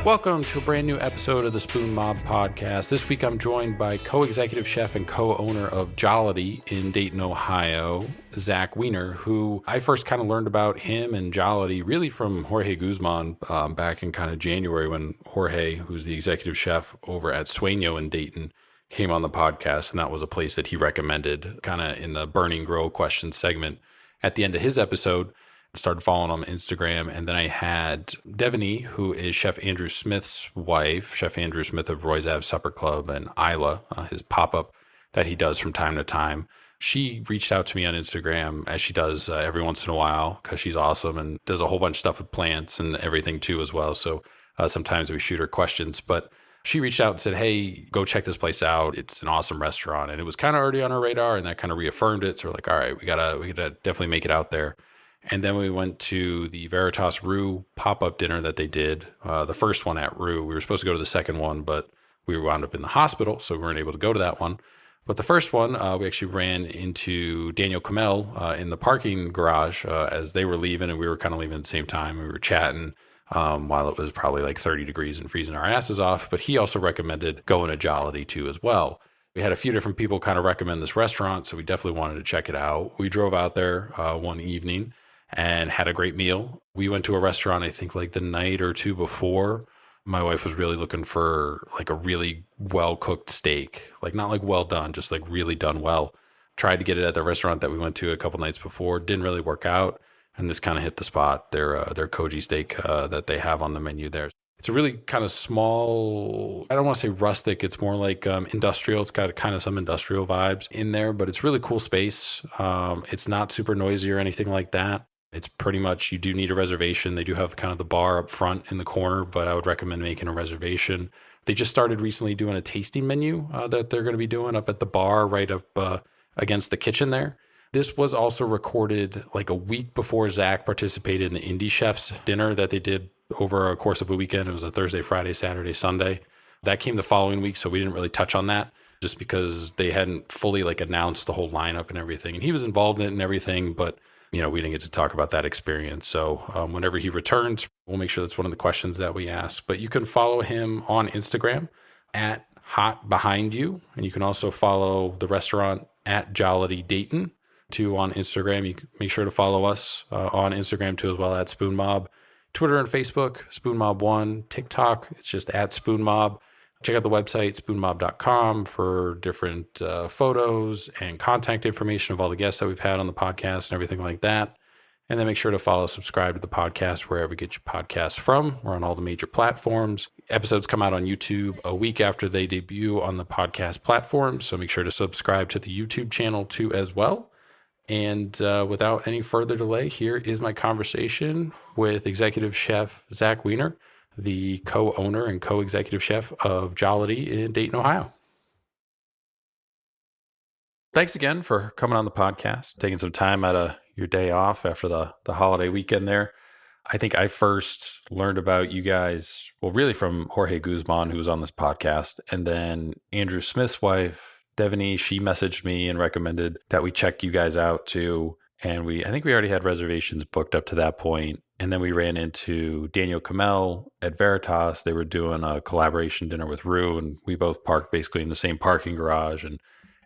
Welcome to a brand new episode of the Spoon Mob podcast. This week I'm joined by co-executive chef and co-owner of Jollity in Dayton, Ohio, Zack Weiner, who I first kind of learned about him and Jollity really from Jorge Guzman back in kind of January when Jorge, who's the executive chef over at Sueño in Dayton, came on the podcast. And that was a place that he recommended kind of in the Burning Grow question segment at the end of his episode. Started following him on Instagram. And then I had Devaney, who is Chef Andrew Smith's wife, Chef Andrew Smith of Roy's Ave Supper Club, and Isla, his pop-up that he does from time to time. She reached out to me on Instagram, as she does every once in a while, because she's awesome and does a whole bunch of stuff with plants and everything too as well. So sometimes we shoot her questions. But she reached out and said, hey, go check this place out. It's an awesome restaurant. And it was kind of already on our radar, and that kind of reaffirmed it. So we're like, all right, we gotta definitely make it out there. And then we went to the Veritas Rue pop-up dinner that they did, the first one at Rue. We were supposed to go to the second one, but we wound up in the hospital, so we weren't able to go to that one. But the first one, we actually ran into Daniel Kamel in the parking garage as they were leaving, and we were kind of leaving at the same time. We were chatting while it was probably like 30 degrees and freezing our asses off. But he also recommended going to Jollity too as well. We had a few different people kind of recommend this restaurant, so we definitely wanted to check it out. We drove out there one evening and had a great meal. We went to a restaurant, I think like the night or two before. My wife was really looking for like a really well-cooked steak, like not like well done, just like really done well. Tried to get it at the restaurant that we went to a couple nights before. Didn't really work out. And this kind of hit the spot, their koji steak that they have on the menu there. It's a really kind of small, I don't want to say rustic. It's more like industrial. It's got kind of some industrial vibes in there, but it's really cool space. It's not super noisy or anything like that. It's pretty much, you do need a reservation. They do have kind of the bar up front in the corner, but I would recommend making a reservation. They just started recently doing a tasting menu that they're going to be doing up at the bar right up against the kitchen there. This was also recorded like a week before Zack participated in the Indie Chefs dinner that they did over a course of a weekend. It was a Thursday, Friday, Saturday, Sunday. That came the following week, so we didn't really touch on that just because they hadn't fully like announced the whole lineup and everything. And he was involved in it and everything, but you know, we didn't get to talk about that experience. So whenever he returns, we'll make sure that's one of the questions that we ask. But you can follow him on Instagram at Hot Behind You. And you can also follow the restaurant at Jollity Dayton too on Instagram. You can make sure to follow us on Instagram too as well at Spoon Mob. Twitter and Facebook, Spoon Mob 1. TikTok, it's just at Spoon Mob. Check out the website, spoonmob.com, for different photos and contact information of all the guests that we've had on the podcast and everything like that. And then make sure to follow, subscribe to the podcast wherever you get your podcasts from. We're on all the major platforms. Episodes come out on YouTube a week after they debut on the podcast platform. So make sure to subscribe to the YouTube channel too as well. And without any further delay, here is my conversation with executive chef Zack Weiner, the co-owner and co-executive chef of Jollity in Dayton, Ohio. Thanks again for coming on the podcast, taking some time out of your day off after the holiday weekend there. I think I first learned about you guys, well, really from Jorge Guzman, who was on this podcast, and then Andrew Smith's wife, Devaney, she messaged me and recommended that we check you guys out too. And I think we already had reservations booked up to that point. And then we ran into Daniel Kamel at Veritas. They were doing a collaboration dinner with Rue, and we both parked basically in the same parking garage. And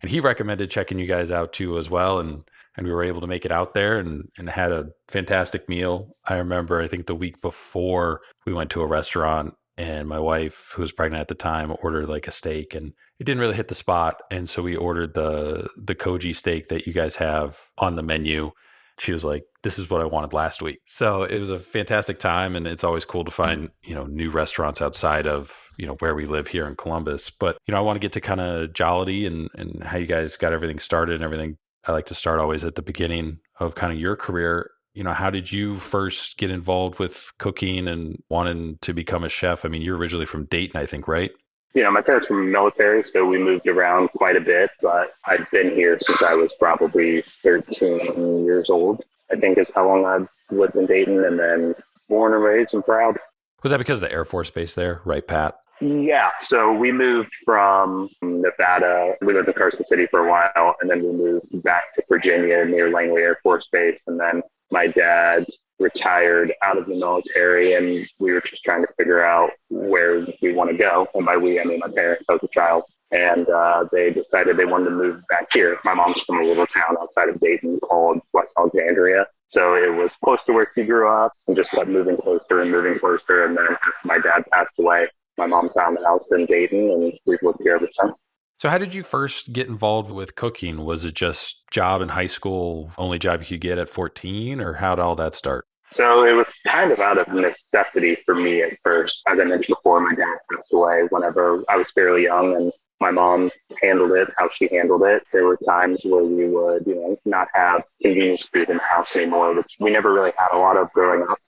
he recommended checking you guys out too as well. And we were able to make it out there and had a fantastic meal. I remember, I think the week before, we went to a restaurant and my wife, who was pregnant at the time, ordered like a steak and it didn't really hit the spot. And so we ordered the koji steak that you guys have on the menu. She was like, this is what I wanted last week. So it was a fantastic time. And it's always cool to find, new restaurants outside of, where we live here in Columbus. But, I want to get to kind of Jollity and how you guys got everything started and everything. I like to start always at the beginning of kind of your career. How did you first get involved with cooking and wanting to become a chef? I mean, you're originally from Dayton, I think, right? Yeah, my parents were military, so we moved around quite a bit, but I've been here since I was probably 13 years old, I think is how long I've lived in Dayton, and then born and raised and proud. Was that because of the Air Force Base there, right, Pat? Yeah, so we moved from Nevada. We lived in Carson City for a while, and then we moved back to Virginia near Langley Air Force Base. And then my dad retired out of the military, and we were just trying to figure out where we want to go. And by we, I mean my parents. I was a child, and they decided they wanted to move back here. My mom's from a little town outside of Dayton called West Alexandria. So it was close to where she grew up, and just kept moving closer and moving closer. And then after my dad passed away, my mom found a house in Dayton, and we've lived here ever since. So how did you first get involved with cooking? Was it just job in high school, only job you could get at 14, or how did all that start? So it was kind of out of necessity for me at first. As I mentioned before, my dad passed away whenever I was fairly young, and my mom handled it how she handled it. There were times where we would, not have convenience food in the house anymore, which we never really had a lot of growing up.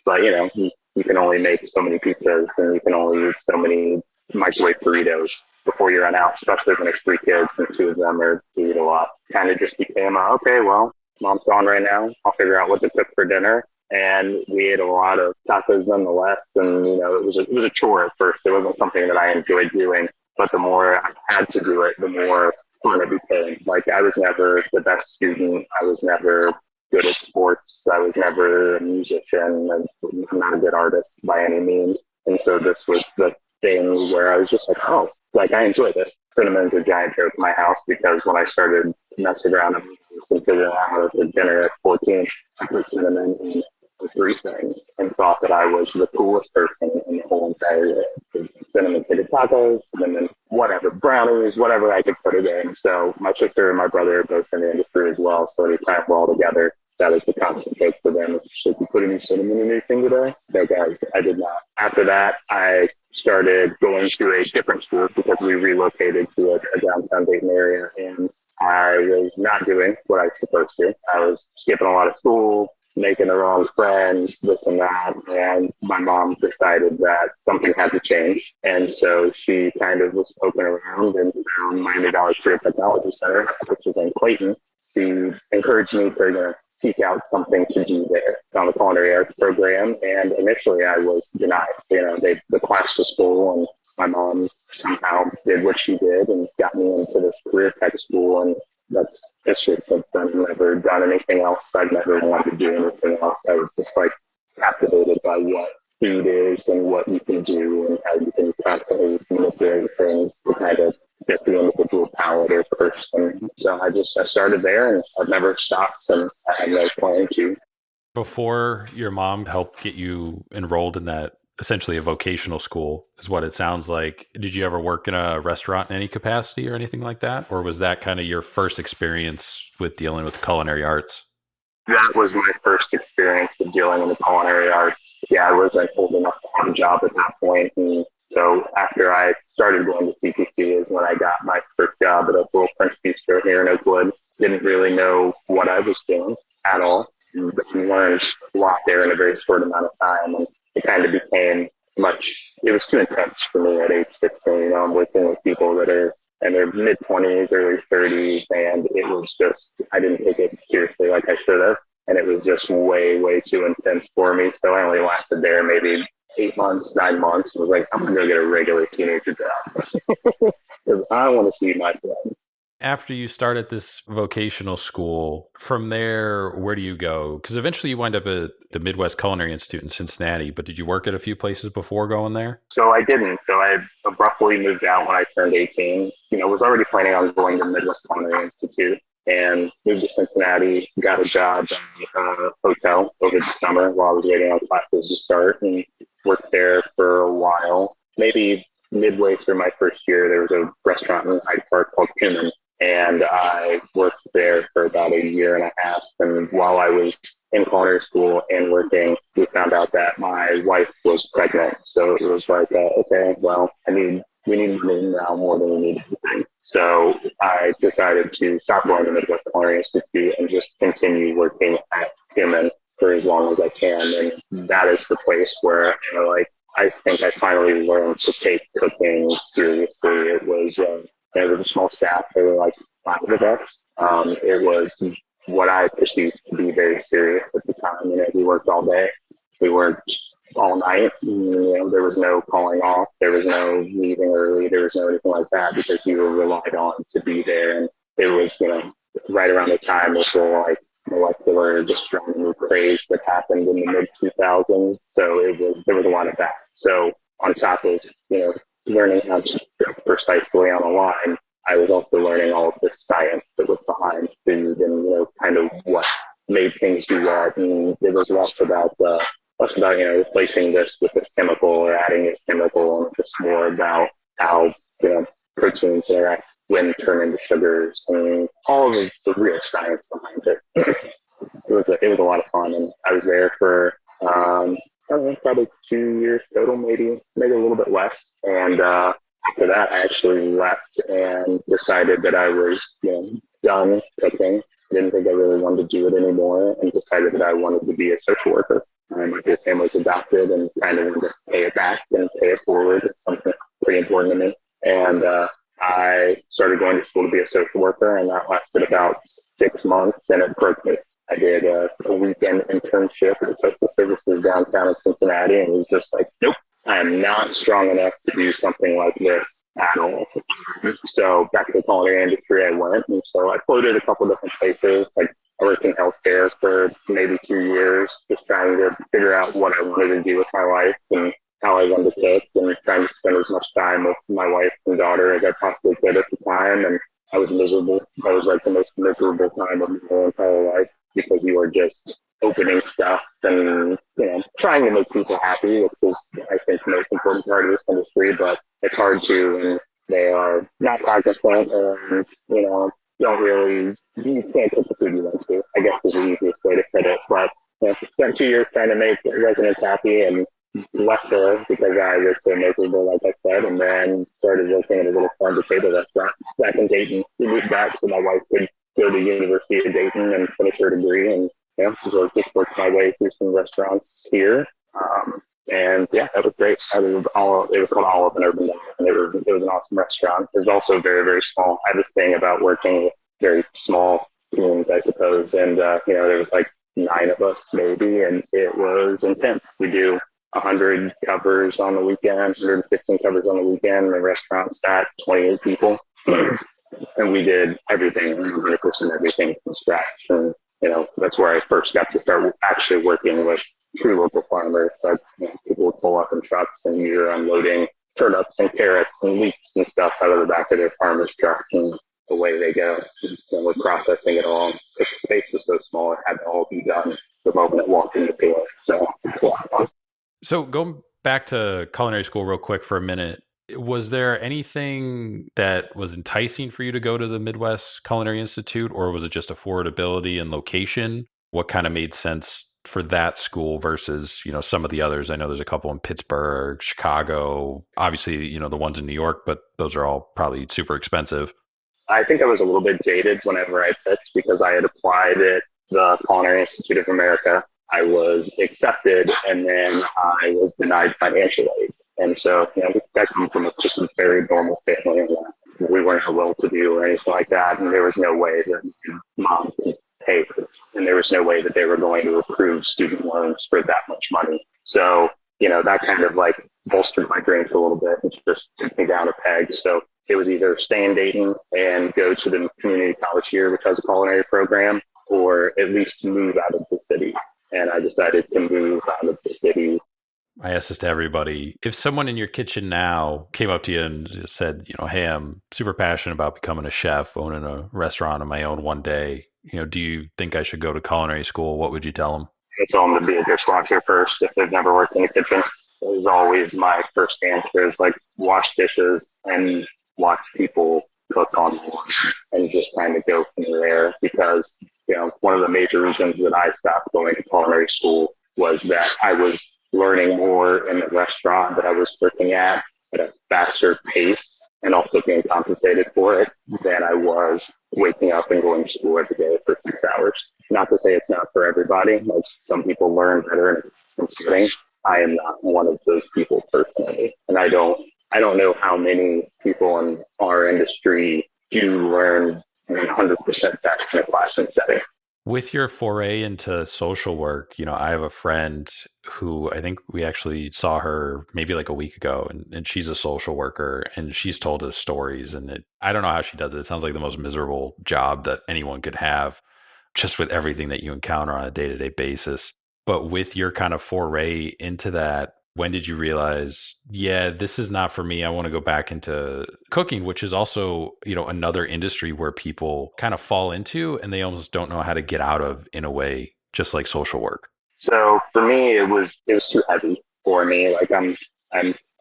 But you can only make so many pizzas, and you can only eat so many microwave burritos before you run out, especially when there's three kids and two of them are to eat a lot. Kind of just became, okay, well, mom's gone right now. I'll figure out what to cook for dinner. And we ate a lot of tacos nonetheless. And, it was a chore at first. It wasn't something that I enjoyed doing. But the more I had to do it, the more fun it became. Like, I was never the best student. I was never good at sports. I was never a musician. I'm not a good artist by any means. And so this was the thing where I was just like, oh, like, I enjoy this. Cinnamon's a giant joke in my house because when I started messing around and figuring out how to cook dinner at 14, I put cinnamon in everything and thought that I was the coolest person in the whole entire world. Cinnamon fitted tacos, cinnamon whatever, brownies, whatever I could put it in. So my sister and my brother are both in the industry as well, so anytime we're all together, that is the constant joke for them. Should we put any cinnamon in anything today? No, guys, I did not. After that, I started going to a different school because we relocated to a downtown Dayton area, and I was not doing what I was supposed to. I was skipping a lot of school, making the wrong friends, this and that. And my mom decided that something had to change. And so she kind of was poking around and found Miami Valley Career Technology Center, which is in Clayton. She encouraged me to seek out something to do there on the culinary arts program. And initially I was denied. The class was full, and my mom somehow did what she did and got me into this career tech school. And that's history since then. I've never done anything else. I've never wanted to do anything else. I was just captivated by what food is and what you can do and how you can constantly manipulate things to kind of get the individual palate or person. So I started there, and I've never stopped, and I had no plan to. Before your mom helped get you enrolled in that, essentially a vocational school is what it sounds like, did you ever work in a restaurant in any capacity or anything like that? Or was that kind of your first experience with dealing with the culinary arts? That was my first experience with dealing with the culinary arts. Yeah, I wasn't old enough to have a job at that point. And so after I started going to CPC is when I got my first job at a little French bistro here in Oakwood. Didn't really know what I was doing at all, but you learned a lot there in a very short amount of time. And it kind of became it was too intense for me at age 16. I'm working with people that are in their mid-20s, early 30s, and it was just, I didn't take it seriously like I should have. And it was just way, way too intense for me. So I only lasted there maybe 8 months, 9 months. I was like, I'm going to go get a regular teenager job because I want to see my friends. After you start at this vocational school, from there, where do you go? Because eventually you wind up at the Midwest Culinary Institute in Cincinnati, but did you work at a few places before going there? So I didn't. So I abruptly moved out when I turned 18. Was already planning on going to Midwest Culinary Institute and moved to Cincinnati, got a job at a hotel over the summer while I was waiting on classes to start, and worked there for a while. Maybe midway through my first year, there was a restaurant in Hyde Park called Cumin. And I worked there for about a year and a half. And while I was in culinary school and working, we found out that my wife was pregnant. So it was like, okay, well, we need money now more than we need anything. So I decided to stop going to Midwest Culinary Institute and just continue working at Cumin for as long as I can. And that is the place where, I think I finally learned to take cooking seriously. It was, there was a small staff. There were 5 of us. It was what I perceived to be very serious at the time. We worked all day. We weren't all night. There was no calling off. There was no leaving early. There was no anything like that because you were relied on to be there. And it was, right around the time of the like molecular astronomy craze that happened in the mid 2000s. So there was a lot of that. So on top of, learning how to precisely on a line, I was also learning all of the science that was behind food and, kind of what made things do what. And it was less about, replacing this with this chemical or adding this chemical, and just more about how, proteins interact when turn into sugars and all of the real science behind it. It was a lot of fun, and I was there for I don't know, probably 2 years total, maybe a little bit less. And after that, I actually left and decided that I was done cooking. I didn't think I really wanted to do it anymore, and decided that I wanted to be a social worker. My family was adopted, and kind of wanted to pay it back and pay it forward. It's something pretty important to me. And I started going to school to be a social worker, and that lasted about 6 months, and it broke me. I did a weekend internship at social services downtown in Cincinnati, and it was just like, nope, I am not strong enough to do something like this at all. So back to the culinary industry I went, and so I floated a couple different places. Like I worked in healthcare for maybe 2 years, just trying to figure out what I wanted to do with my life and how I wanted to cook, and trying to spend as much time with my wife and daughter as I possibly could at the time. And I was miserable. That was like the most miserable time of my entire life, because you are just opening stuff and, trying to make people happy, which is, I think, the most important part of this industry, but it's hard to when they are not cognizant and, you can't cook the food you want to, I guess is the easiest way to put it. But, spent 2 years trying to make residents happy, and left there because I was so miserable, like I said, and then started working at a little farm-to-table restaurant back in Dayton. We moved back so my wife could go to the University of Dayton and finish her degree, and so just worked my way through some restaurants here. And yeah, that was great. It was called Olive and Urban Diner, and it was an awesome restaurant. It was also very, very small. I have this thing about working with very small teams, I suppose, and there was like 9 of us maybe, and it was intense. We do 100 covers on the weekend, 115 covers on the weekend. The restaurant sat 28 people. And we did everything, 100% everything from scratch. And, that's where I first got to start actually working with true local farmers. Like, people would pull up in trucks and you're unloading turnips and carrots and leeks and stuff out of the back of their farmer's truck, and away they go. And we're processing it all. The space was so small, it had to all be done the moment it walked in the door. So, yeah. So going back to culinary school real quick for a minute, was there anything that was enticing for you to go to the Midwest Culinary Institute, or was it just affordability and location? What kind of made sense for that school versus, some of the others? I know there's a couple in Pittsburgh, Chicago, obviously, the ones in New York, but those are all probably super expensive. I think I was a little bit jaded whenever I pitched, because I had applied at the Culinary Institute of America. I was accepted, and then I was denied financial aid. And so, I come from just a very normal family, and we weren't well-to-do or anything like that. And there was no way that mom could pay for it. And there was no way that they were going to approve student loans for that much money. So, that kind of like bolstered my dreams a little bit and just took me down a peg. So it was either stay in Dayton and go to the community college here, which has a culinary program, or at least move out of the city. And I decided to move out of the city. I ask this to everybody. If someone in your kitchen now came up to you and just said, hey, I'm super passionate about becoming a chef, owning a restaurant of my own one day, do you think I should go to culinary school? What would you tell them? I tell them to be a dishwasher first if they've never worked in a kitchen. It is always my first answer, is like wash dishes and watch people cook online, and just kind of go from there. Because, one of the major reasons that I stopped going to culinary school was that I was learning more in the restaurant that I was working at a faster pace, and also being compensated for it, than I was waking up and going to school every day for 6 hours. Not to say it's not for everybody. Like, some people learn better from sitting. I am not one of those people personally, and I don't know how many people in our industry do learn 100% fast in a classroom setting. With your foray into social work, I have a friend who I think we actually saw her maybe like a week ago, and she's a social worker, and she's told us stories. And I don't know how she does it. It sounds like the most miserable job that anyone could have, just with everything that you encounter on a day to day basis. But with your kind of foray into that, when did you realize, yeah, this is not for me? I want to go back into cooking, which is also, another industry where people kind of fall into and they almost don't know how to get out of in a way, just like social work. So for me, it was too heavy for me. Like I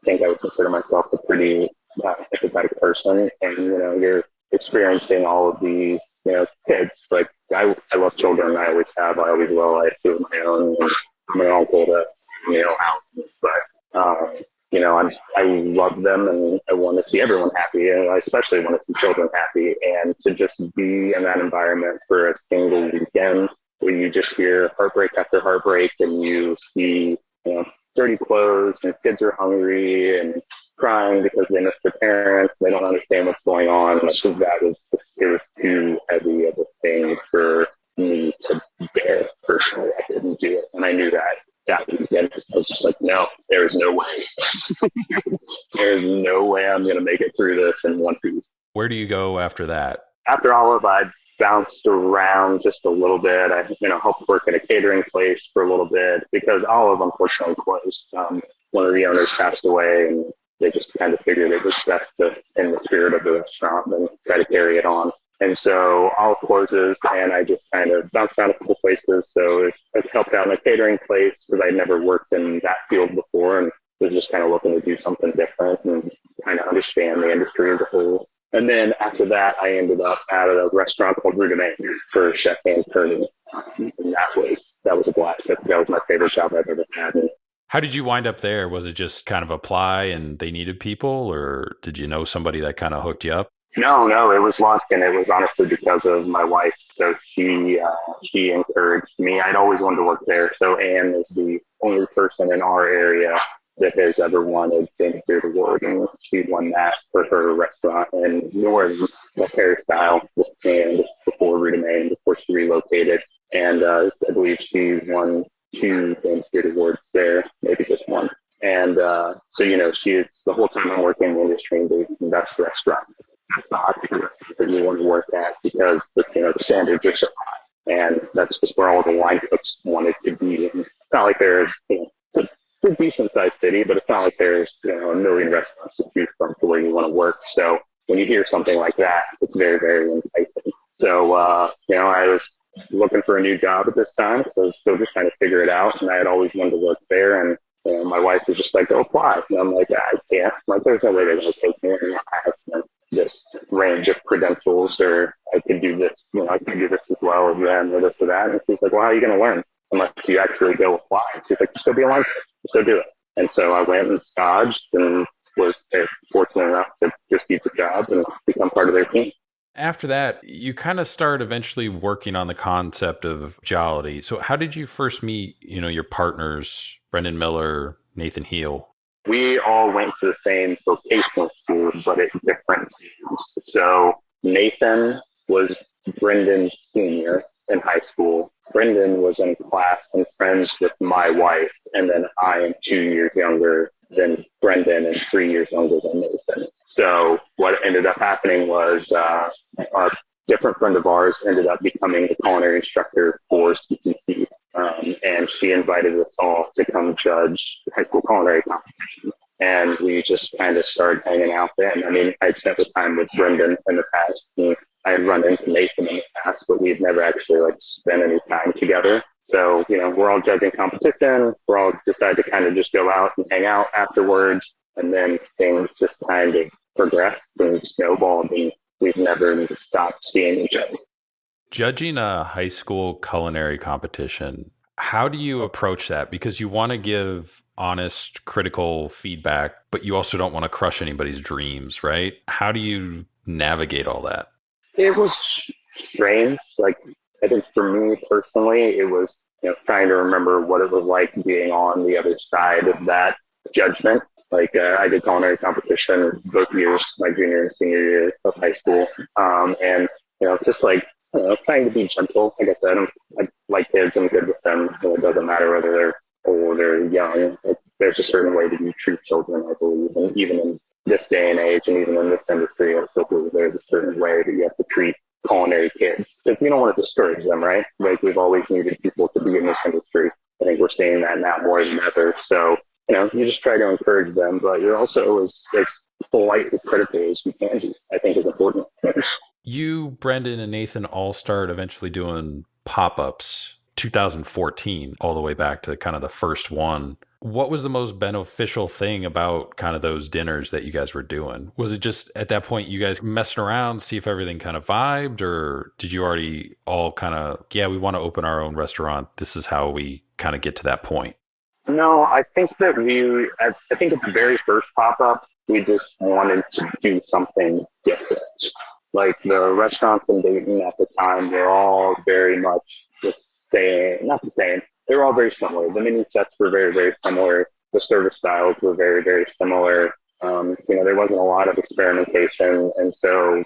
think I would consider myself a pretty empathetic person, and you're experiencing all of these kids. Like I love children. I always have. I always will. I have two of my own. And I'm an uncle to out, but I love them, and I want to see everyone happy, and I especially want to see children happy. And to just be in that environment for a single weekend where you just hear heartbreak after heartbreak, and you see, dirty clothes, and kids are hungry and crying because they miss their parents. They don't understand what's going on. I think it was too heavy of a thing for me to bear personally. I didn't do it, and I knew that weekend. I was just like, no, there is no way. There is no way I'm going to make it through this in one piece. Where do you go after that? After Olive, I bounced around just a little bit. I, helped work in a catering place for a little bit because Olive unfortunately closed. One of the owners passed away, and they just kind of figured it was best to, in the spirit of the restaurant, and try to carry it on. And so Olive closes, and I just kind of bounced around a couple places. So I helped out in a catering place because I'd never worked in that field before, and was just kind of looking to do something different and kind of understand the industry as a whole. And then after that, I ended up at a restaurant called Rue de Main for chef and attorney. And that was a blast. That was my favorite job I've ever had. How did you wind up there? Was it just kind of apply and they needed people, or did you know somebody that kind of hooked you up? No, it was luck, and it was honestly because of my wife. So she encouraged me. I'd always wanted to work there. So Anne is the only person in our area that has ever won a James Beard Award, and she won that for her restaurant in New Orleans, the hairstyle, and just before Rue de Main, before she relocated. And I believe she won 2 James Beard Awards there, maybe just one. And so she's the whole time I'm working in the industry in Dayton, that's the restaurant. That's the hockey that you want to work at because the standards are so high, and that's just where all the line cooks wanted to be. And it's not like there's it's a decent sized city, but it's not like there's a million restaurants to choose from to where you want to work. So when you hear something like that, it's very, very enticing. So I was looking for a new job at this time, so I was still just trying to figure it out, and I had always wanted to work there. And my wife was just like, "Go apply," and I'm like, "I can't. I'm like, there's no way they're going to take me." And I have this range of credentials, or I could do this, I could do this as well as them, or this or that. And she's like, "Well, how are you going to learn unless you actually go apply?" And she's like, "Just go be a line cook. Just go do it." And so I went and dodged and was fortunate enough to just keep the job and become part of their team. After that, you kind of start eventually working on the concept of Jollity. So how did you first meet, your partners, Brendan Miller, Nathan Heel? We all went to the same vocational school, but at different teams. So Nathan was Brendan's senior in high school. Brendan was in class and friends with my wife, and then I am 2 years younger than Brendan and 3 years younger than Nathan. So what ended up happening was a different friend of ours ended up becoming the culinary instructor for CPC. And she invited us all to come judge the high school culinary competition. And we just kind of started hanging out then. I mean, I'd spent the time with Brendan in the past, and I had run into Nathan in the past, but we'd never actually spent any time together. So, we're all judging competition. We're all decided to kind of just go out and hang out afterwards. And then things just kind of progressed and snowballed, and we've never stopped seeing each other. Judging a high school culinary competition, how do you approach that? Because you want to give honest, critical feedback, but you also don't want to crush anybody's dreams, right? How do you navigate all that? It was strange. I think for me personally, it was trying to remember what it was like being on the other side of that judgment. I did culinary competition both years, my junior and senior year of high school, and just trying to be gentle. Like I said, I like kids. I'm good with them. It doesn't matter whether they're old or young. There's a certain way that you treat children, I believe, and even in this day and age, and even in this industry, I still believe there's a certain way that you have to treat culinary kids because we don't want to discourage them, right? Like we've always needed people to be in this industry. I think we're seeing that now more than ever. So you just try to encourage them, but you're also as polite and critical as you can be. I think is important. You, Brendan, and Nathan all started eventually doing pop-ups 2014 all the way back to kind of the first one. What was the most beneficial thing about kind of those dinners that you guys were doing? Was it just at that point you guys messing around, see if everything kind of vibed, or did you already all kind of, yeah, we want to open our own restaurant. This is how we kind of get to that point? No, I think that I think at the very first pop up, we just wanted to do something different. Like the restaurants in Dayton at the time were all very much the same, not the same, they were all very similar. The menu sets were very, very similar. The service styles were very, very similar. There wasn't a lot of experimentation. And so,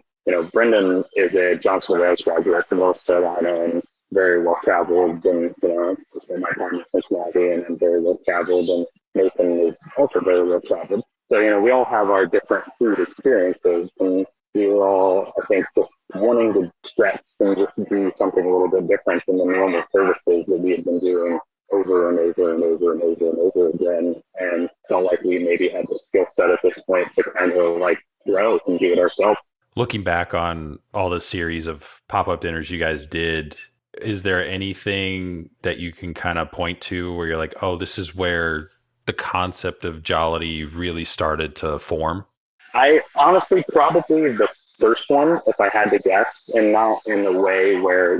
Brendan is a Johnson Wales graduate from North Carolina and very well traveled, and in my time in Cincinnati, and I'm very well traveled, and Nathan is also very well traveled. So we all have our different food experiences, and we were all, I think, just wanting to stretch and just do something a little bit different than the normal services that we had been doing over and over and over and over and over again, and felt like we maybe had the skill set at this point to kind of like grow and do it ourselves. Looking back on all the series of pop-up dinners you guys did, is there anything that you can kind of point to where you're like, oh, this is where the concept of Jollity really started to form? I honestly probably the first one, if I had to guess, and not in the way where,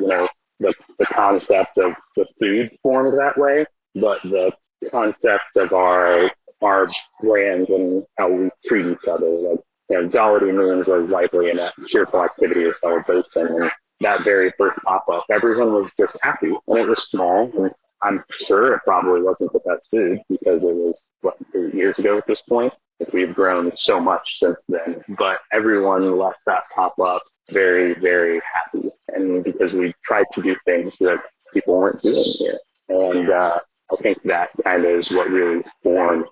the concept of the food formed that way, but the concept of our brand and how we treat each other. Like, Jollity means a lively and cheerful activity or celebration. And that very first pop up, everyone was just happy. And it was small. And I'm sure it probably wasn't the best food because it was, 8 years ago at this point. We've grown so much since then. But everyone left that pop up very, very happy. And because we tried to do things that people weren't doing here. And I think that kind of is what really formed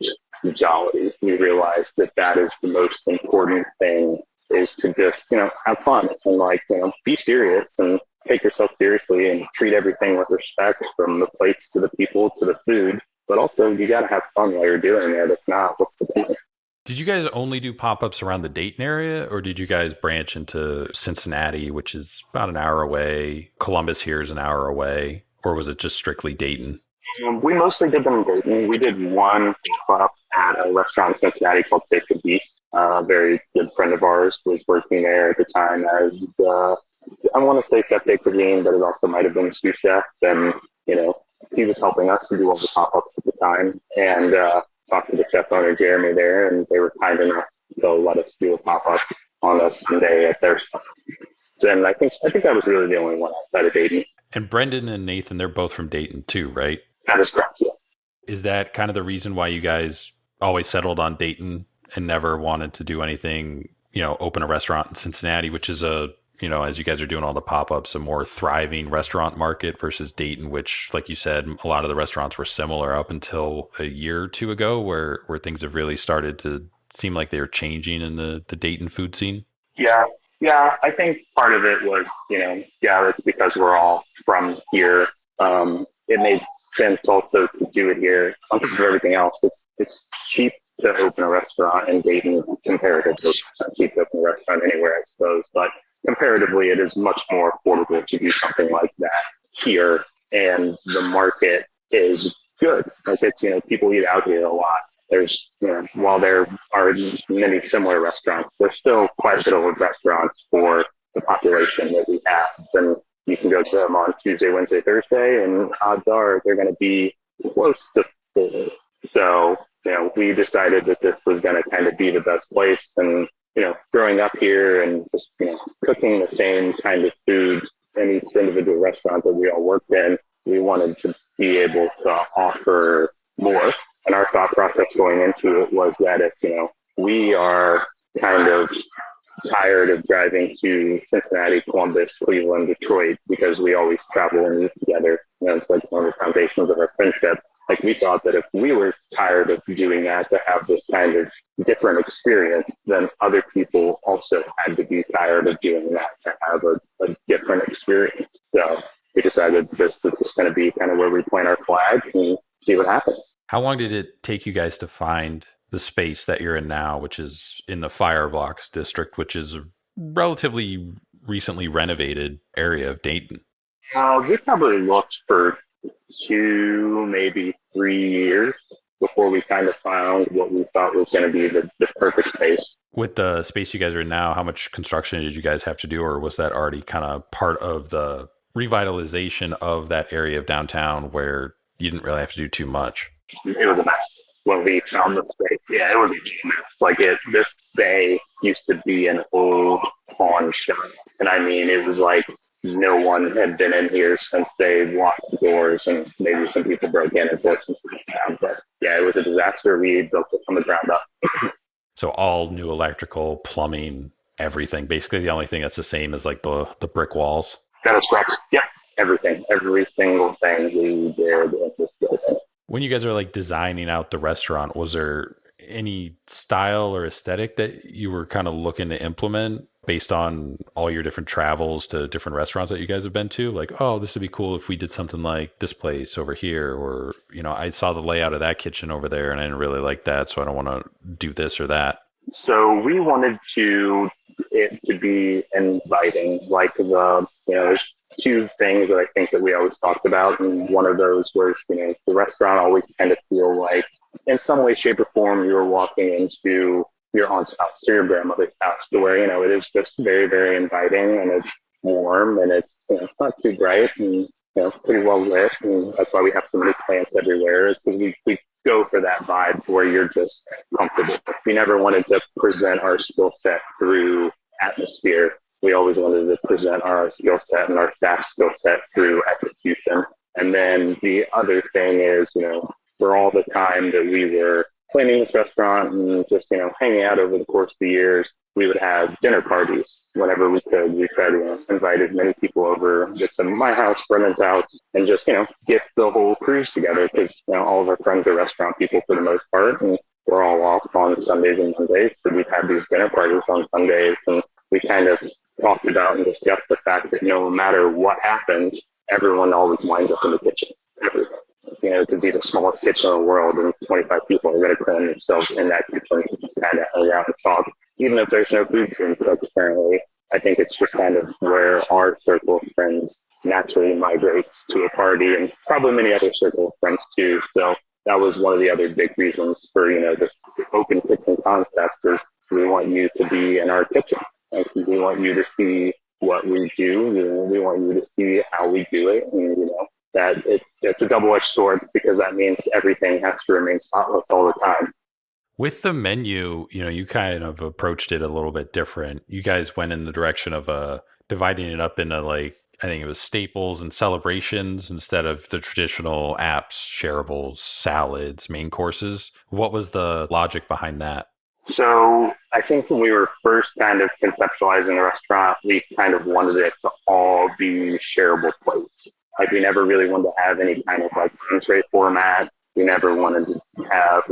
Jollity. We realized that is the most important thing, is to just, have fun and be serious and take yourself seriously and treat everything with respect, from the plates to the people to the food. But also you got to have fun while you're doing it. If not, what's the point? Did you guys only do pop-ups around the Dayton area, or did you guys branch into Cincinnati, which is about an hour away? Columbus here is an hour away, or was it just strictly Dayton? We mostly did them in Dayton. We did one pop-up at a restaurant in Cincinnati called Safe the Beast. A very good friend of ours was working there at the time as I want to say chef de cuisine, but it also might have been sous chef. And, he was helping us to do all the pop-ups at the time. And talked to the chef owner, Jeremy, there, and they were kind enough to let us do a pop-up on a Sunday at their spot. And I think I was really the only one outside of Dayton. And Brendan and Nathan, they're both from Dayton too, right? That is correct, yeah. Is that kind of the reason why you guys always settled on Dayton and never wanted to do anything, open a restaurant in Cincinnati, which is as you guys are doing all the pop-ups, a more thriving restaurant market versus Dayton, which, like you said, a lot of the restaurants were similar up until a year or two ago, where things have really started to seem like they were changing in the Dayton food scene? Yeah. Yeah, I think part of it was, it's because we're all from here. It made sense also to do it here. On top of everything else, it's cheap to open a restaurant in Dayton comparatively. It's not cheap to open a restaurant anywhere, I suppose, but comparatively, it is much more affordable to do something like that here, and the market is good. Like it's, people eat out here a lot. There's, while there are many similar restaurants, there's still quite a bit of restaurants for the population that we have. And you can go to them on Tuesday, Wednesday, Thursday, and odds are they're going to be close to full. So, we decided that this was going to kind of be the best place. And growing up here and just, cooking the same kind of food in each individual restaurant that we all worked in, we wanted to be able to offer more. And our thought process going into it was that if, we are kind of tired of driving to Cincinnati, Columbus, Cleveland, Detroit, because we always travel and eat together. It's like one of the foundations of our friendship. Like we thought that if we were tired of doing that to have this kind of different experience, then other people also had to be tired of doing that to have a different experience. So we decided this was just going to be kind of where we plant our flag and see what happens. How long did it take you guys to find the space that you're in now, which is in the Fireblocks district, which is a relatively recently renovated area of Dayton? We probably looked for 2, maybe 3 years before we kind of found what we thought was going to be the perfect space. With the space you guys are in now, how much construction did you guys have to do, or was that already kind of part of the revitalization of that area of downtown where you didn't really have to do too much? It was a mess when we found the space. Yeah, it was a mess. This bay used to be an old pawn shop. And I mean, it was like no one had been in here since they locked the doors, and maybe some people broke in and forced some stuff down. But yeah, it was a disaster. We built it from the ground up. So all new electrical, plumbing, everything. Basically, the only thing that's the same is like the brick walls. That is correct. Yep. Everything. Every single thing we did in this building. When you guys are like designing out the restaurant, was there any style or aesthetic that you were kind of looking to implement based on all your different travels to different restaurants that you guys have been to? Like, oh, this would be cool if we did something like this place over here, or, I saw the layout of that kitchen over there and I didn't really like that, so I don't want to do this or that. So we wanted it to be inviting, there's two things that I think that we always talked about. And one of those was, the restaurant always kind of feel like in some way, shape or form, you were walking into your aunt's house or your grandmother's house, to where, it is just very, very inviting, and it's warm, and it's, not too bright, and, pretty well lit. And that's why we have so many plants everywhere, because we go for that vibe where you're just comfortable. We never wanted to present our skill set through atmosphere. We always wanted to present our skill set and our staff skill set through execution. And then the other thing is, for all the time that we were planning this restaurant and just, hanging out over the course of the years, we would have dinner parties whenever we could. We tried to invite as many people over to my house, Brennan's house, and just, get the whole cruise together, because, all of our friends are restaurant people for the most part, and we're all off on Sundays and Mondays. So we'd have these dinner parties on Sundays, and we kind of talked about and discussed the fact that no matter what happens, everyone always winds up in the kitchen. Everyone. It could be the smallest kitchen in the world, and 25 people are going to cram themselves in that kitchen and just kind of hang out and talk. Even if there's no food being cooked, apparently, I think it's just kind of where our circle of friends naturally migrates to a party, and probably many other circle of friends too. So that was one of the other big reasons for, this open kitchen concept, is we want you to be in our kitchen. Like, we want you to see what we do. We want you to see how we do it, and, that it's a double-edged sword, because that means everything has to remain spotless all the time. With the menu, you kind of approached it a little bit different. You guys went in the direction of dividing it up into, like, I think it was staples and celebrations instead of the traditional apps, shareables, salads, main courses. What was the logic behind that? So I think when we were first kind of conceptualizing the restaurant, we kind of wanted it to all be shareable plates. Like, we never really wanted to have any kind of like entree format. We never wanted to have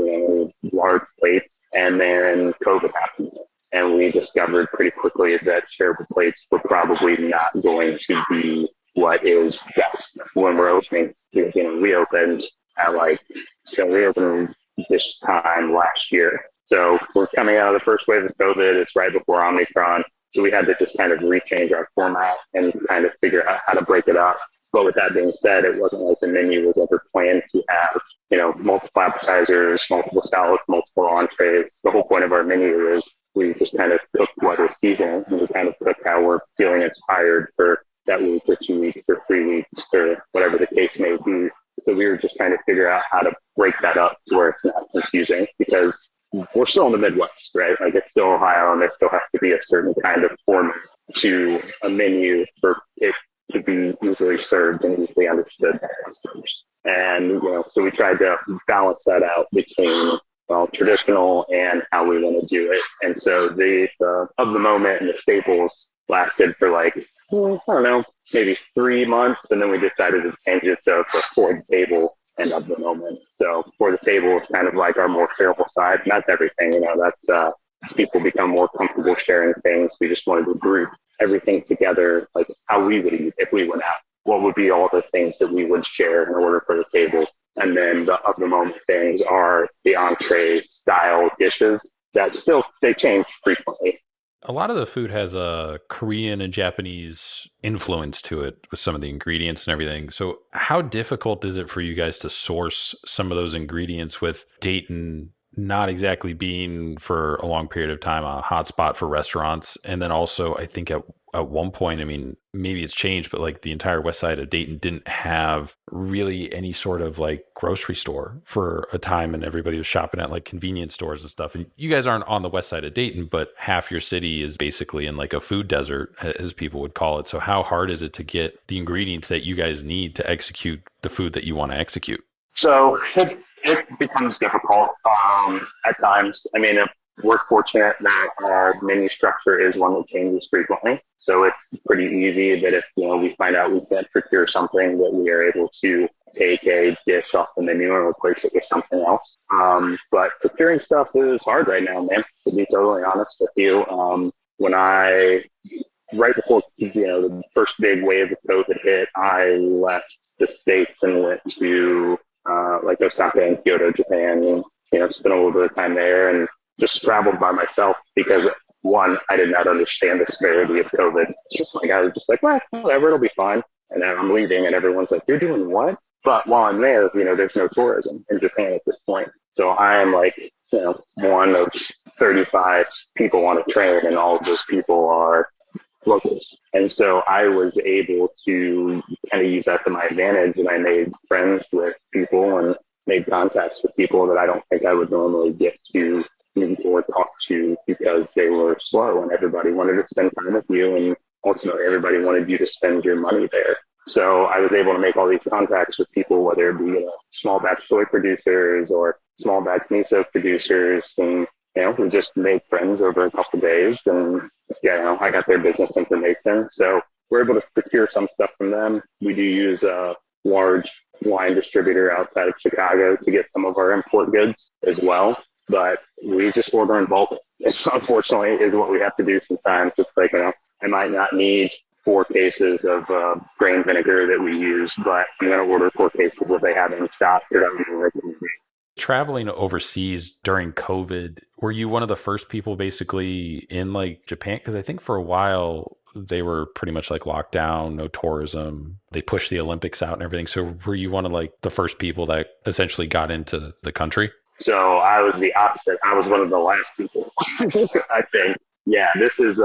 large plates. And then COVID happened, and we discovered pretty quickly that shareable plates were probably not going to be what is best when we're opening. Because, we opened this time last year. So we're coming out of the first wave of COVID. It's right before Omicron. So we had to just kind of rechange our format and kind of figure out how to break it up. But with that being said, it wasn't like the menu was ever planned to have, multiple appetizers, multiple salads, multiple entrees. The whole point of our menu is we just kind of cook what is seasonal, and we kind of cook how we're feeling inspired for that week or 2 weeks or 3 weeks or whatever the case may be. So we were just trying to figure out how to break that up to where it's not confusing, because we're still in the Midwest, right? Like, it's still Ohio, and there still has to be a certain kind of format to a menu for it to be easily served and easily understood by customers. And, so we tried to balance that out between well, traditional and how we want to do it. And so the of the moment and the staples lasted for like, I don't know, maybe 3 months. And then we decided to change it to for the table and of the moment. So for the table is kind of like our more shareable side. And that's everything, people become more comfortable sharing things. We just wanted to group everything together, like how we would eat if we went out. What would be all the things that we would share in order for the table? And then the of the moment things are the entree style dishes that still they change frequently. A lot of the food has a Korean and Japanese influence to it with some of the ingredients and everything. So, how difficult is it for you guys to source some of those ingredients with Dayton not exactly being for a long period of time a hotspot for restaurants? And then also, I think at one point, I mean, maybe it's changed, but like the entire west side of Dayton didn't have really any sort of like grocery store for a time, and everybody was shopping at like convenience stores and stuff. And you guys aren't on the west side of Dayton, but half your city is basically in like a food desert, as people would call it. So how hard is it to get the ingredients that you guys need to execute the food that you want to execute? So it becomes difficult at times. I mean, we're fortunate that our menu structure is one that changes frequently. So it's pretty easy that if we find out we can't procure something, that we are able to take a dish off the menu and replace it with something else. But procuring stuff is hard right now, man. To be totally honest with you, when I right before the first big wave of COVID hit, I left the States and went to like Osaka and Kyoto, Japan, and spent a little bit of time there and just traveled by myself because one, I did not understand the severity of COVID. It's just like I was just like, well, whatever, it'll be fine. And then I'm leaving, and everyone's like, "You're doing what?" But while I'm there, there's no tourism in Japan at this point. So I am like, one of 35 people on a train, and all of those people are locals. And so I was able to kind of use that to my advantage, and I made friends with people and made contacts with people that I don't think I would normally get to meet or talk to because they were slow and everybody wanted to spend time with you, and ultimately everybody wanted you to spend your money there. So I was able to make all these contacts with people, whether it be small batch soy producers or small batch miso producers, and we just made friends over a couple of days, and I got their business information. So we're able to procure some stuff from them. We do use a large wine distributor outside of Chicago to get some of our import goods as well. But we just order in bulk. It's unfortunately is what we have to do sometimes. It's like, I might not need 4 cases of grain vinegar that we use, but I'm going to order 4 cases if they have it in stock. Traveling overseas during COVID, were you one of the first people basically in like Japan? Because I think for a while they were pretty much like locked down, no tourism. They pushed the Olympics out and everything. So were you one of like the first people that essentially got into the country? So I was the opposite. I was one of the last people, I think. Yeah, this is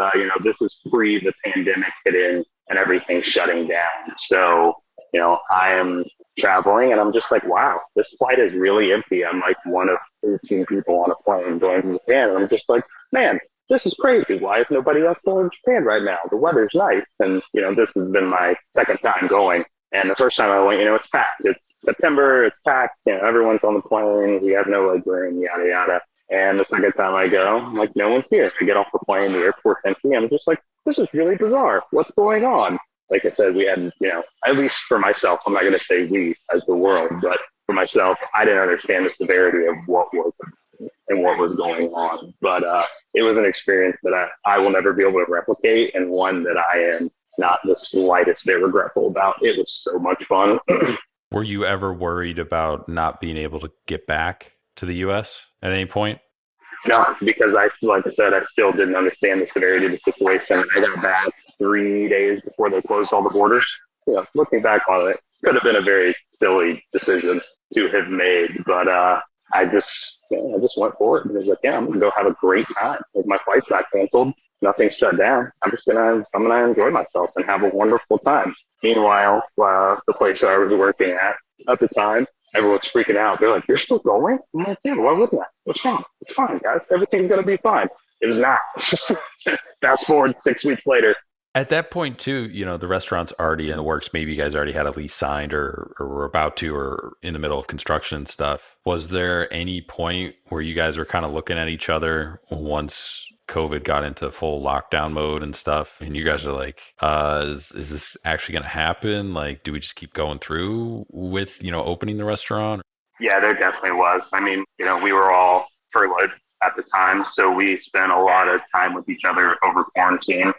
this is pre the pandemic hitting and everything shutting down. So I am traveling and I'm just like, wow, this flight is really empty. I'm like one of 18 people on a plane going to Japan, and I'm just like, man, this is crazy. Why is nobody else going to Japan right now? The weather's nice, and this has been my second time going. And the first time I went, it's packed. It's September, it's packed. Everyone's on the plane. We have no leg room, yada yada. And the second time I go, I'm like, no one's here. I get off the plane, the airport's empty. I'm just like, this is really bizarre. What's going on? Like I said, we had, at least for myself, I'm not going to say we as the world, but for myself, I didn't understand the severity of what was and what was going on. But it was an experience that I will never be able to replicate, and one that I am not the slightest bit regretful about. It was so much fun. Were you ever worried about not being able to get back to the U.S. at any point? No, because like I said, I still didn't understand the severity of the situation. I got back 3 days before they closed all the borders. Looking back on it, could have been a very silly decision to have made, but I just went for it and was like, yeah, I'm gonna go have a great time. Like, my flight's not canceled, nothing's shut down. I'm gonna enjoy myself and have a wonderful time. Meanwhile, the place I was working at the time, everyone's freaking out. They're like, "You're still going?" I'm like, "Yeah, why wouldn't I? What's wrong? It's fine, guys. Everything's gonna be fine." It was not. Fast forward 6 weeks later, At that point, too, the restaurant's already in the works. Maybe you guys already had a lease signed or were about to or in the middle of construction and stuff. Was there any point where you guys were kind of looking at each other once COVID got into full lockdown mode and stuff? And you guys are like, is this actually going to happen? Like, do we just keep going through with, opening the restaurant? Yeah, there definitely was. I mean, we were all furloughed at the time, so we spent a lot of time with each other over quarantine,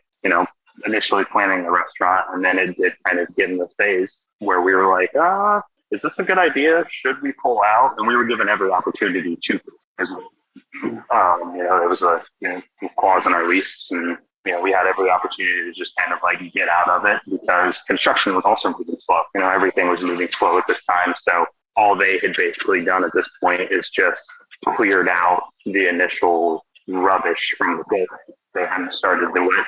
initially planning the restaurant. And then it did kind of get in the phase where we were like, is this a good idea? Should we pull out? And we were given every opportunity to, as there was a clause in our lease, and we had every opportunity to just kind of like get out of it because construction was also moving slow. Everything was moving slow at this time. So all they had basically done at this point is just cleared out the initial rubbish from the building. They hadn't started the work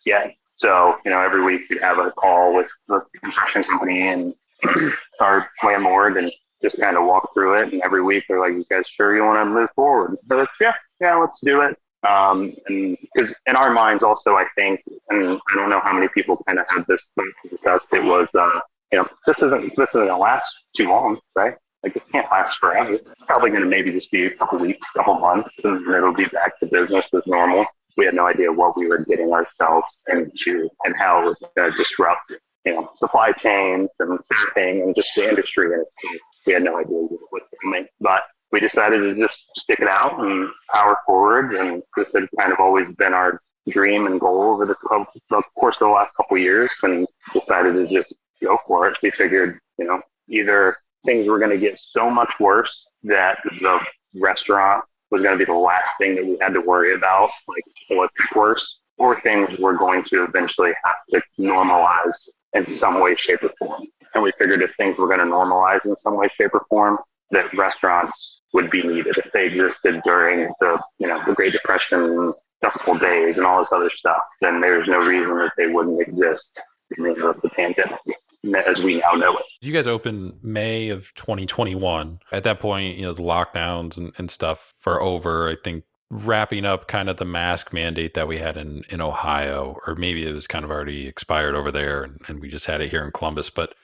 yet. So, every week we'd have a call with the construction company and our landlord and just kind of walk through it. And every week they're like, you guys sure you want to move forward? So like, yeah, let's do it. And because in our minds also, I think, and I don't know how many people kind of had this discussed, it was, this isn't going to last too long, right? Like this can't last forever. It's probably going to maybe just be a couple weeks, couple months, and it'll be back to business as normal. We had no idea what we were getting ourselves into and how it was going to disrupt, supply chains and staffing and just the industry. And we had no idea what was coming, but we decided to just stick it out and power forward. And this had kind of always been our dream and goal over the course of the last couple of years, and decided to just go for it. We figured, either things were going to get so much worse that the restaurant was going to be the last thing that we had to worry about, like what's worse, or things were going to eventually have to normalize in some way, shape, or form. And we figured if things were going to normalize in some way, shape, or form, that restaurants would be needed. If they existed during the Great Depression, Dust Bowl days, and all this other stuff, then there's no reason that they wouldn't exist in the pandemic as we now know it. You guys opened May of 2021. At that point, the lockdowns and stuff are over. I think wrapping up kind of the mask mandate that we had in Ohio, or maybe it was kind of already expired over there and we just had it here in Columbus. But,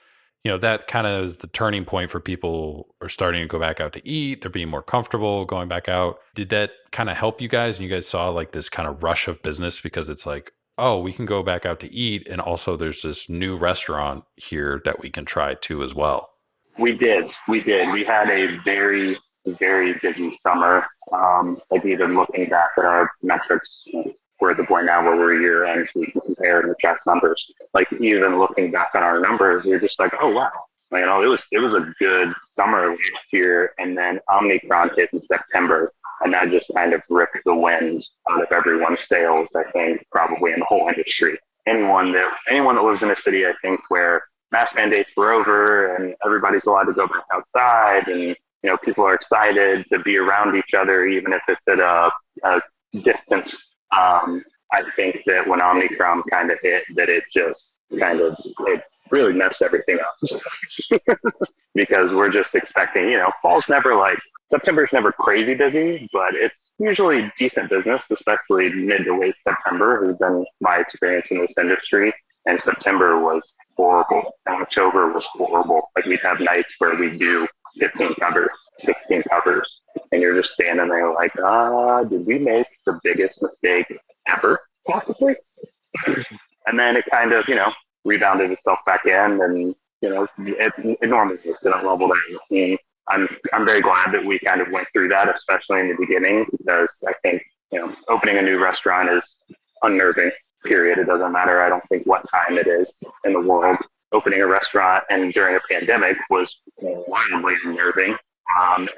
that kind of is the turning point for people are starting to go back out to eat. They're being more comfortable going back out. Did that kind of help you guys? And you guys saw like this kind of rush of business because it's like, oh, we can go back out to eat. And also there's this new restaurant here that we can try too as well. We did. We had a very, very busy summer. Like even looking back at our metrics, we're at the point now where we're year end, so we can compare and adjust numbers. Like even looking back on our numbers, you're just like, oh wow. It was a good summer last year, and then Omicron hit in September. And that just kind of ripped the wind out of everyone's sails, I think, probably in the whole industry. Anyone that lives in a city, I think, where mask mandates were over and everybody's allowed to go back outside and, people are excited to be around each other, even if it's at a distance. I think that when Omicron kind of hit, that it just it really messed everything up because we're just expecting, September's never crazy busy, but it's usually decent business, especially mid to late September has been my experience in this industry. And September was horrible. And October was horrible. Like we'd have nights where we do 15 covers, 16 covers. And you're just standing there like, did we make the biggest mistake ever, possibly? And then it kind of, rebounded itself back in and, it normally just didn't level down. I'm very glad that we kind of went through that, especially in the beginning, because I think, opening a new restaurant is unnerving, period. It doesn't matter, I don't think, what time it is in the world. Opening a restaurant and during a pandemic was wildly unnerving.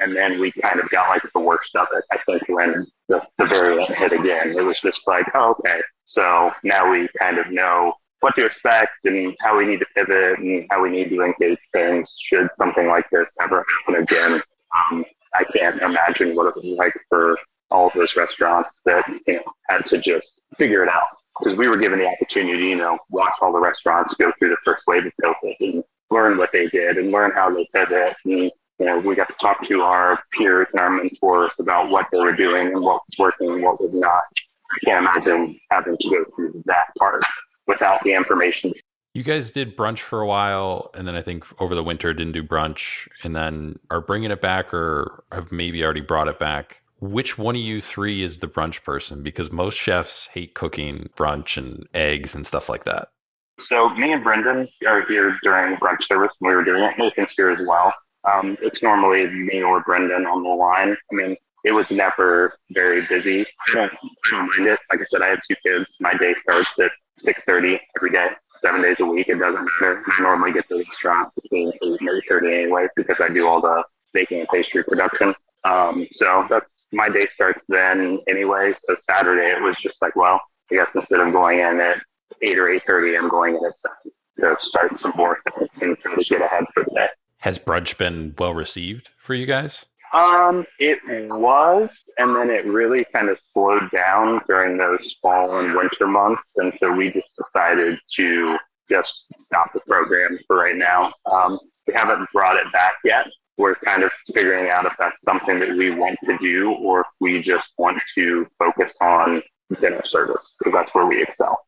And then we kind of got like the worst of it, I think, when the variant hit again. It was just like, oh, okay. So now we kind of know what to expect and how we need to pivot and how we need to engage things should something like this ever happen again. I can't imagine what it was like for all of those restaurants that, had to just figure it out. Because we were given the opportunity, watch all the restaurants go through the first wave of COVID and learn what they did and learn how they pivot. And, we got to talk to our peers and our mentors about what they were doing and what was working and what was not. I can't imagine having to go through that part without the information. You guys did brunch for a while, and then I think over the winter didn't do brunch, and then are bringing it back or have maybe already brought it back. Which one of you three is the brunch person? Because most chefs hate cooking brunch and eggs and stuff like that. So me and Brendan are here during brunch service when we were doing it. Nathan's here as well. It's normally me or Brendan on the line. I mean, it was never very busy. I don't mind it. Like I said, I have two kids. My day starts at 6:30 every day, 7 days a week. It doesn't matter. I normally get to the restaurant between 8 and 8:30 anyway because I do all the baking and pastry production. So that's my day starts then anyway. So Saturday it was just like, well, I guess instead of going in at 8 or 8:30, I'm going in at 7 to start some more things and try to get ahead for the day. Has brunch been well received for you guys? It was, and then it really kind of slowed down during those fall and winter months, and so we just decided to just stop the program for right now. We haven't brought it back yet. We're kind of figuring out if that's something that we want to do or if we just want to focus on dinner service because that's where we excel.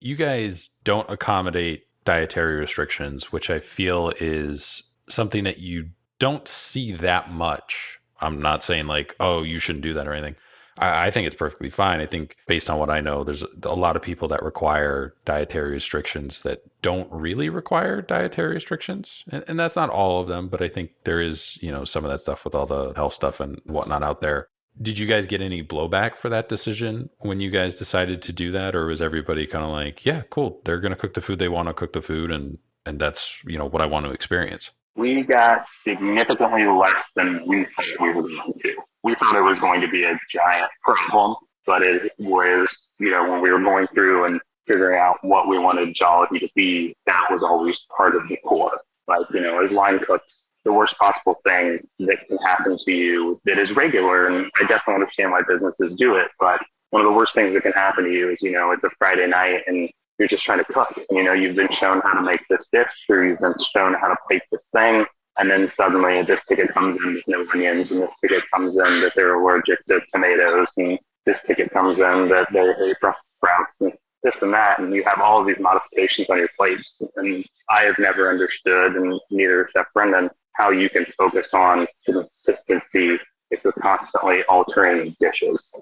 You guys don't accommodate dietary restrictions, which I feel is something that you don't see that much. I'm not saying like, oh, you shouldn't do that or anything. I think it's perfectly fine. I think based on what I know, there's a lot of people that require dietary restrictions that don't really require dietary restrictions. And that's not all of them, but I think there is, some of that stuff with all the health stuff and whatnot out there. Did you guys get any blowback for that decision when you guys decided to do that? Or was everybody kind of like, yeah, cool. They're going to cook the food. They want to cook the food. And that's, what I want to experience. We got significantly less than we thought we were going to. We thought it was going to be a giant problem, but it was, when we were going through and figuring out what we wanted Jollity to be, that was always part of the core. Like, as line cooks, the worst possible thing that can happen to you that is regular, and I definitely understand why businesses do it, but one of the worst things that can happen to you is, it's a Friday night and you're just trying to cook. You've been shown how to make this dish or you've been shown how to plate this thing. And then suddenly this ticket comes in with no onions and this ticket comes in that they're allergic to tomatoes and this ticket comes in that they hate Brussels sprouts and this and that. And you have all of these modifications on your plates. And I have never understood, and neither has Chef Brendan, how you can focus on consistency if you're constantly altering dishes.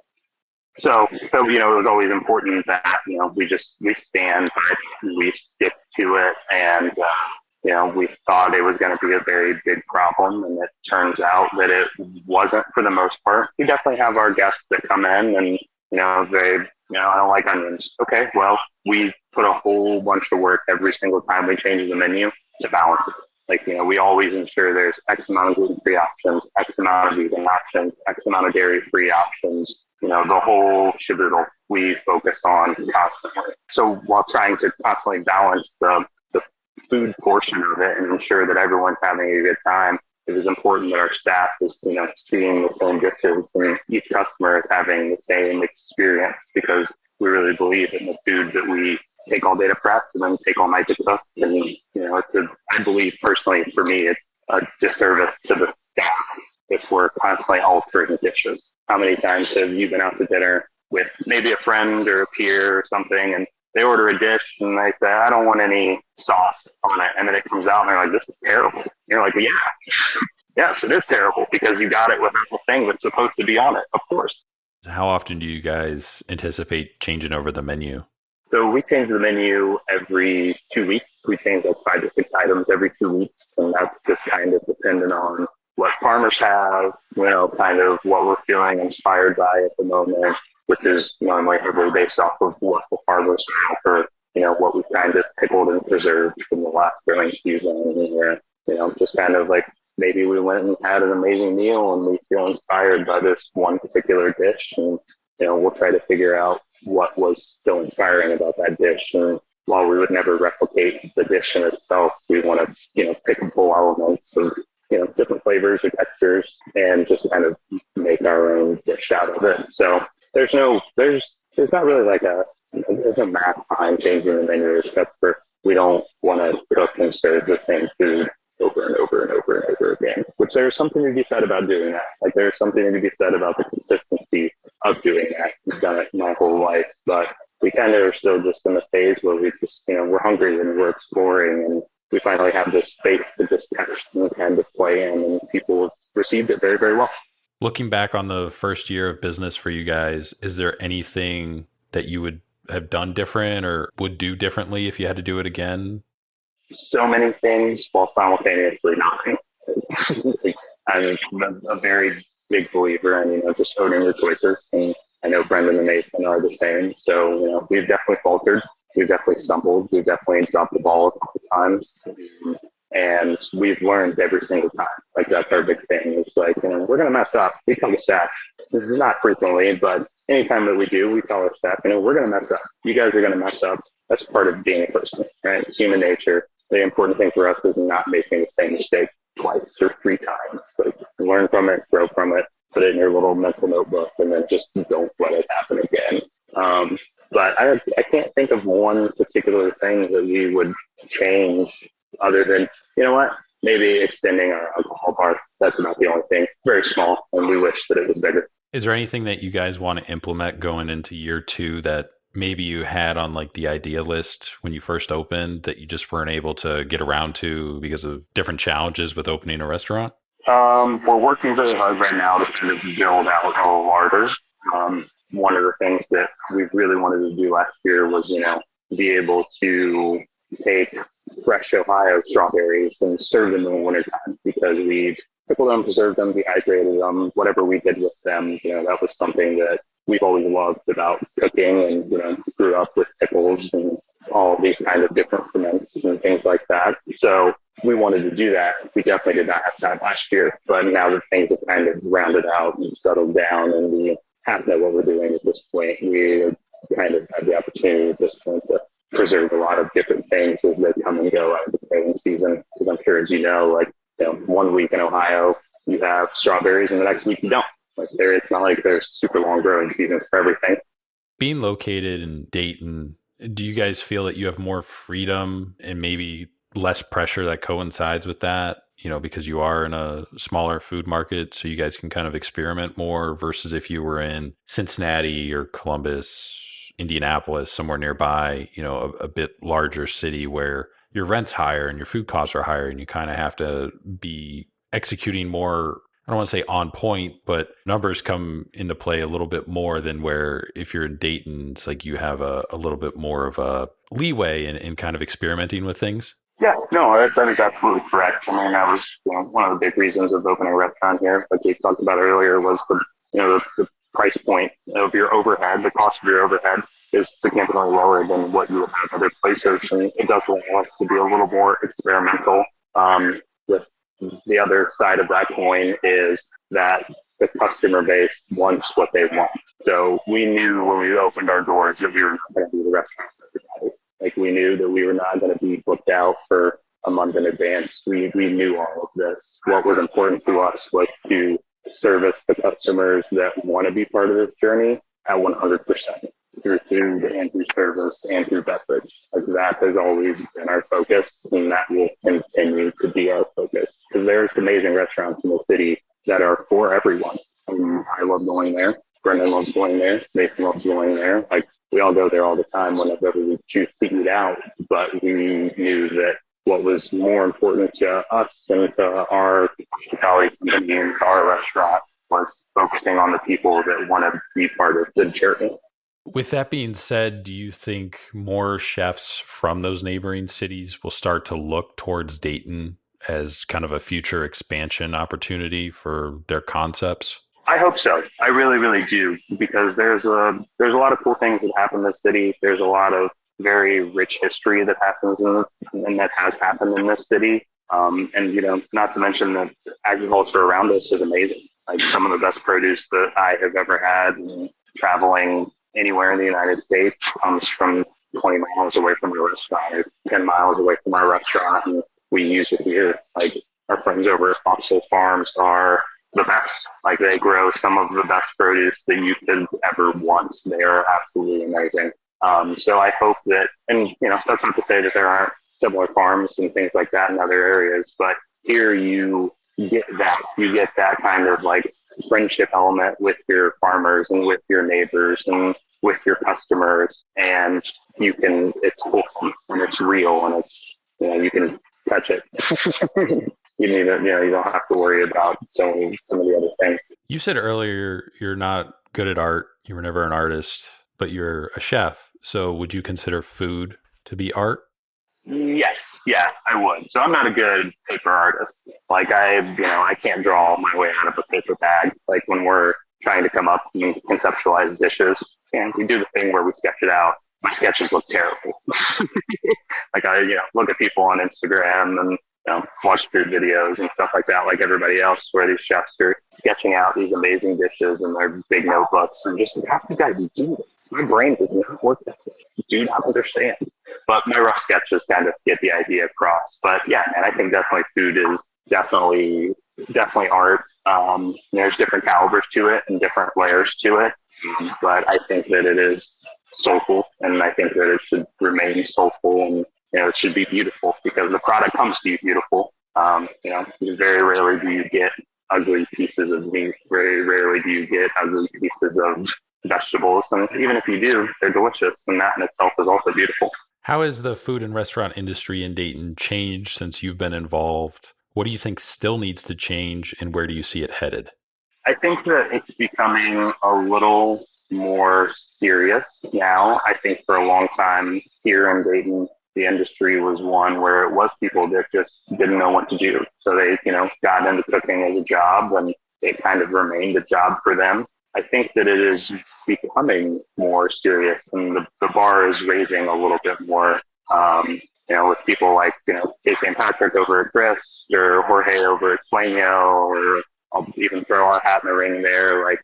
So, it was always important that, we stand by it, we stick to it. And, we thought it was going to be a very big problem. And it turns out that it wasn't for the most part. We definitely have our guests that come in and, I don't like onions. Okay, well, we put a whole bunch of work every single time we change the menu to balance it. Like, we always ensure there's X amount of gluten-free options, X amount of vegan options, X amount of dairy-free options, the whole shaboodle we focus on constantly. So while trying to constantly balance the food portion of it and ensure that everyone's having a good time, it is important that our staff is, seeing the same dishes and each customer is having the same experience because we really believe in the food that we take all day to prep and then take all night to cook. And, I believe personally for me, it's a disservice to the staff if we're constantly altering dishes. How many times have you been out to dinner with maybe a friend or a peer or something and they order a dish and they say, I don't want any sauce on it. And then it comes out and they're like, this is terrible. And you're like, yeah, yes, it is terrible because you got it without the thing that's supposed to be on it, of course. How often do you guys anticipate changing over the menu? So we change the menu every 2 weeks. We change like 5 to 6 items every 2 weeks. And that's just kind of dependent on what farmers have, kind of what we're feeling inspired by at the moment, which is normally heavily based off of what the farmers have or, what we've kind of pickled and preserved from the last growing season. Or, just kind of like maybe we went and had an amazing meal and we feel inspired by this one particular dish. And, we'll try to figure out what was so inspiring about that dish. And while we would never replicate the dish in itself, we want to, pick up full elements of, different flavors or textures and just kind of make our own dish out of it. So there's not really like there's a math behind changing the menu except for we don't want to cook and serve the same food over and over and over and over again, which there's something to be said about doing that. Like there's something to be said about the consistency of doing that. I've done it my whole life, but we kind of are still just in the phase where we just, we're hungry and we're exploring, and we finally have this space to just kind of play in, and people have received it very, very well. Looking back on the first year of business for you guys, is there anything that you would have done different or would do differently if you had to do it again? So many things while simultaneously nothing. I'm a very big believer in, just owning your choices. And I know Brendan and Nathan are the same. So, we've definitely faltered. We've definitely stumbled. We've definitely dropped the ball a couple times. And we've learned every single time. Like, that's our big thing. It's like, we're going to mess up. We tell the staff, not frequently, but anytime that we do, we tell our staff, we're going to mess up. You guys are going to mess up. That's part of being a person, right? It's human nature. The important thing for us is not making the same mistake twice or three times. Like, learn from it, grow from it, put it in your little mental notebook, and then just don't let it happen again. But I can't think of one particular thing that we would change other than, maybe extending our alcohol bar. That's about the only thing. Very small, and we wish that it was bigger. Is there anything that you guys want to implement going into year 2 that maybe you had on like the idea list when you first opened that you just weren't able to get around to because of different challenges with opening a restaurant? We're working really hard right now to kind of build out a larder. One of the things that we really wanted to do last year was, be able to take fresh Ohio strawberries and serve them in the wintertime, because we pickled them, preserved them, dehydrated them, whatever we did with them. That was something that we've always loved about cooking, and, grew up with pickles and all these kind of different ferments and things like that. So we wanted to do that. We definitely did not have time last year, but now that things have kind of rounded out and settled down and we have to know what we're doing at this point, we kind of have the opportunity at this point to preserve a lot of different things as they come and go out of the growing season. Because I'm sure, as you know, like, 1 week in Ohio, you have strawberries and the next week you don't. Like, it's not like there's super long growing seasons for everything. Being located in Dayton, do you guys feel that you have more freedom and maybe less pressure that coincides with that? Because you are in a smaller food market, so you guys can kind of experiment more versus if you were in Cincinnati or Columbus, Indianapolis, somewhere nearby, a bit larger city where your rent's higher and your food costs are higher and you kind of have to be executing more. I don't want to say on point, but numbers come into play a little bit more than where if you're in Dayton, it's like you have a little bit more of a leeway in kind of experimenting with things. Yeah, no, that is absolutely correct. I mean, that was, one of the big reasons of opening a restaurant here, like we talked about earlier, was the price point of your overhead. The cost of your overhead is significantly lower than what you would have other places, and it does allow us to be a little more experimental. With the other side of that coin is that the customer base wants what they want. So we knew when we opened our doors that we were not going to be the restaurant for everybody. Like, we knew that we were not going to be booked out for a month in advance. We knew all of this. What was important to us was to service the customers that want to be part of this journey at 100%, through food and through service and through beverage. Like, that has always been our focus, and that will continue to be our focus, because there's amazing restaurants in the city that are for everyone. I love going there. Brendan loves going there. Nathan loves going there. Like, we all go there all the time whenever we choose to eat out, but we knew that what was more important to us and to our hospitality company and to our restaurant was focusing on the people that want to be part of the journey. With that being said, do you think more chefs from those neighboring cities will start to look towards Dayton as kind of a future expansion opportunity for their concepts? I hope so. I really, really do, because there's a lot of cool things that happen in the city. There's a lot of very rich history that happens and that has happened in this city. And not to mention that agriculture around us is amazing. Like, some of the best produce that I have ever had, and traveling anywhere in the United States, comes from 20 miles away from our restaurant or 10 miles away from our restaurant, and we use it here. Like, our friends over at Fossil Farms are the best. Like, they grow some of the best produce that you could ever want. They are absolutely amazing. So I hope that, and that's not to say that there aren't similar farms and things like that in other areas, but here you get that kind of like friendship element with your farmers and with your neighbors, and with your customers, and it's wholesome and it's real, and you can touch it. You don't have to worry about some of the other things. You said earlier you're not good at art. You were never an artist, but you're a chef. So would you consider food to be art? Yes, yeah, I would. So I'm not a good paper artist. Like I can't draw my way out of a paper bag. Like when we're trying to come up and conceptualize dishes, and we do the thing where we sketch it out. My sketches look terrible. Like I look at people on Instagram and watch food videos and stuff like that, like everybody else, where these chefs are sketching out these amazing dishes in their big notebooks, and just like, how do you guys do this? My brain does not work that way. I do not understand. But my rough sketches kind of get the idea across. But yeah, man, I think definitely food is definitely art. There's different calibers to it and different layers to it. But I think that it is soulful, and I think that it should remain soulful, and it should be beautiful because the product comes to you beautiful. Very rarely do you get ugly pieces of meat. Very rarely do you get ugly pieces of vegetables, and even if you do, they're delicious, and that in itself is also beautiful. How has the food and restaurant industry in Dayton changed since you've been involved? What do you think still needs to change, and where do you see it headed? I think that it's becoming a little more serious now. I think for a long time here in Dayton, the industry was one where it was people that just didn't know what to do. So they got into cooking as a job, and it kind of remained a job for them. I think that it is becoming more serious, and the bar is raising a little bit more. With people like Casey and Patrick over at Grist, or Jorge over at Sueño, or I'll even throw our hat in the ring there. Like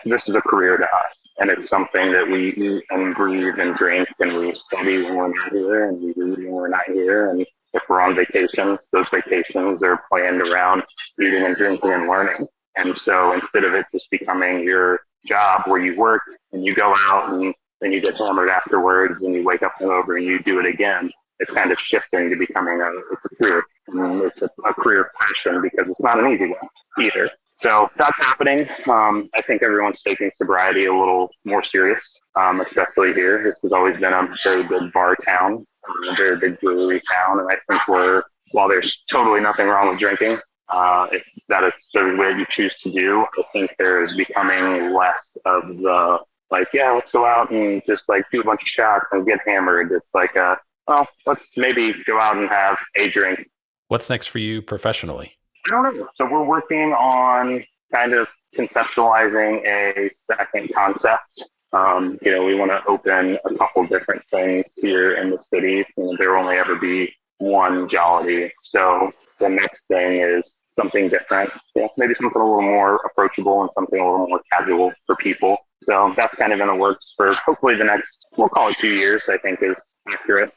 this is a career to us, and it's something that we eat and breathe and drink, and we study when we're not here, and we read when we're not here, and if we're on vacations, those vacations are planned around eating and drinking and learning. And so instead of it just becoming your job where you work and you go out and then you get hammered afterwards and you wake up over and you do it again, it's kind of shifting to becoming it's a career. And it's a career passion because it's not an easy one either. So that's happening. I think everyone's taking sobriety a little more serious, especially here. This has always been a very big bar town, a very big brewery town. And I think while there's totally nothing wrong with drinking, if that is the way you choose to do, I think there is becoming less of the, like, yeah, let's go out and just like do a bunch of shots and get hammered. It's like, let's maybe go out and have a drink. What's next for you professionally? I don't know. So we're working on kind of conceptualizing a second concept. We want to open a couple different things here in the city. There will only ever be one Jollity. So the next thing is something different, maybe something a little more approachable and something a little more casual for people. So that's kind of in the works for hopefully the next, we'll call it 2 years, I think is accurate.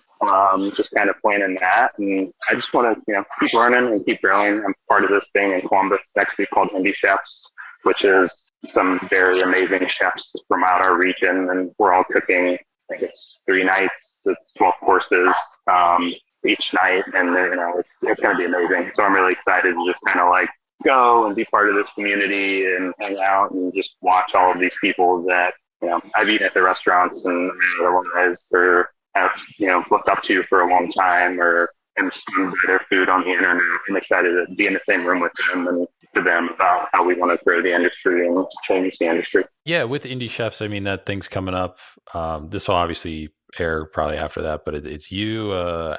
Just kind of planning that. And I just want to, keep learning and keep growing. I'm part of this thing in Columbus next week called Indie Chefs, which is some very amazing chefs from out our region. And we're all cooking, I think it's 3 nights, it's 12 courses. Each night, and it's going to be amazing. So I'm really excited to just kind of like go and be part of this community and hang out and just watch all of these people that I've eaten at the restaurants and otherwise, or have looked up to for a long time, or am seen by their food on the internet. I'm excited to be in the same room with them and to them about how we want to grow the industry and change the industry. Yeah, with Indie Chefs, I mean, that thing's coming up. This will obviously air probably after that, but it's you,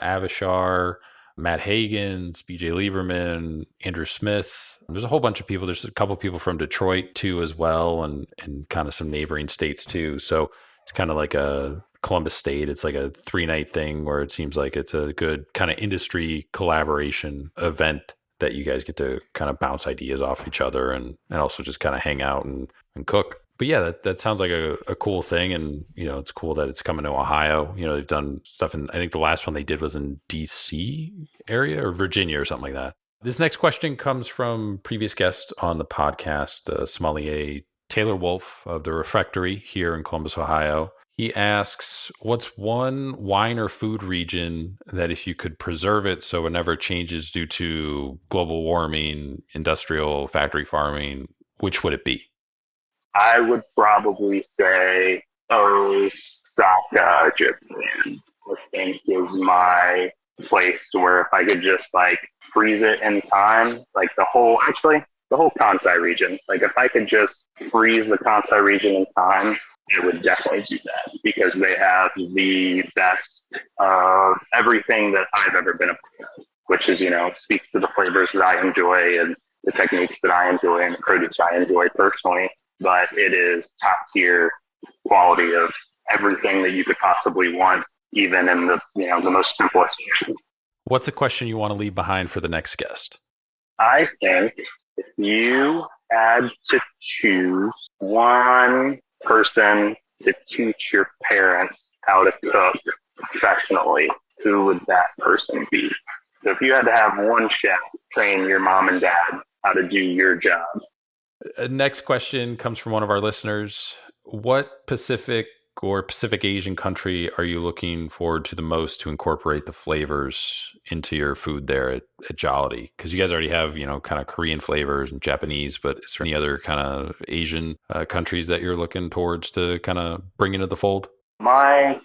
Avishar, Matt Hagens, BJ Lieberman, Andrew Smith. There's a whole bunch of people. There's a couple of people from Detroit too as well, and kind of some neighboring states too. So it's kind of like a Columbus State. It's like a 3-night thing where it seems like it's a good kind of industry collaboration event that you guys get to kind of bounce ideas off each other and also just kind of hang out and cook. But yeah, that sounds like a cool thing. And, it's cool that it's coming to Ohio. They've done stuff I think the last one they did was in DC area or Virginia or something like that. This next question comes from previous guest on the podcast, sommelier Taylor Wolf of the Refectory here in Columbus, Ohio. He asks, what's one wine or food region that if you could preserve it so it never changes due to global warming, industrial factory farming, which would it be? I would probably say Osaka, Japan, I think is my place where if I could just like freeze it in time, like the whole Kansai region. Like if I could just freeze the Kansai region in time, I would definitely do that because they have the best of everything that I've ever been a part of, which is, speaks to the flavors that I enjoy and the techniques that I enjoy and the produce I enjoy personally. But it is top tier quality of everything that you could possibly want, even in the most simplest way. What's a question you want to leave behind for the next guest? I think if you had to choose one person to teach your parents how to cook professionally, who would that person be? So if you had to have one chef train your mom and dad how to do your job. Next question comes from one of our listeners. What Pacific or Pacific Asian country are you looking forward to the most to incorporate the flavors into your food there at Jollity? Because you guys already have, kind of Korean flavors and Japanese, but is there any other kind of Asian countries that you're looking towards to kind of bring into the fold? My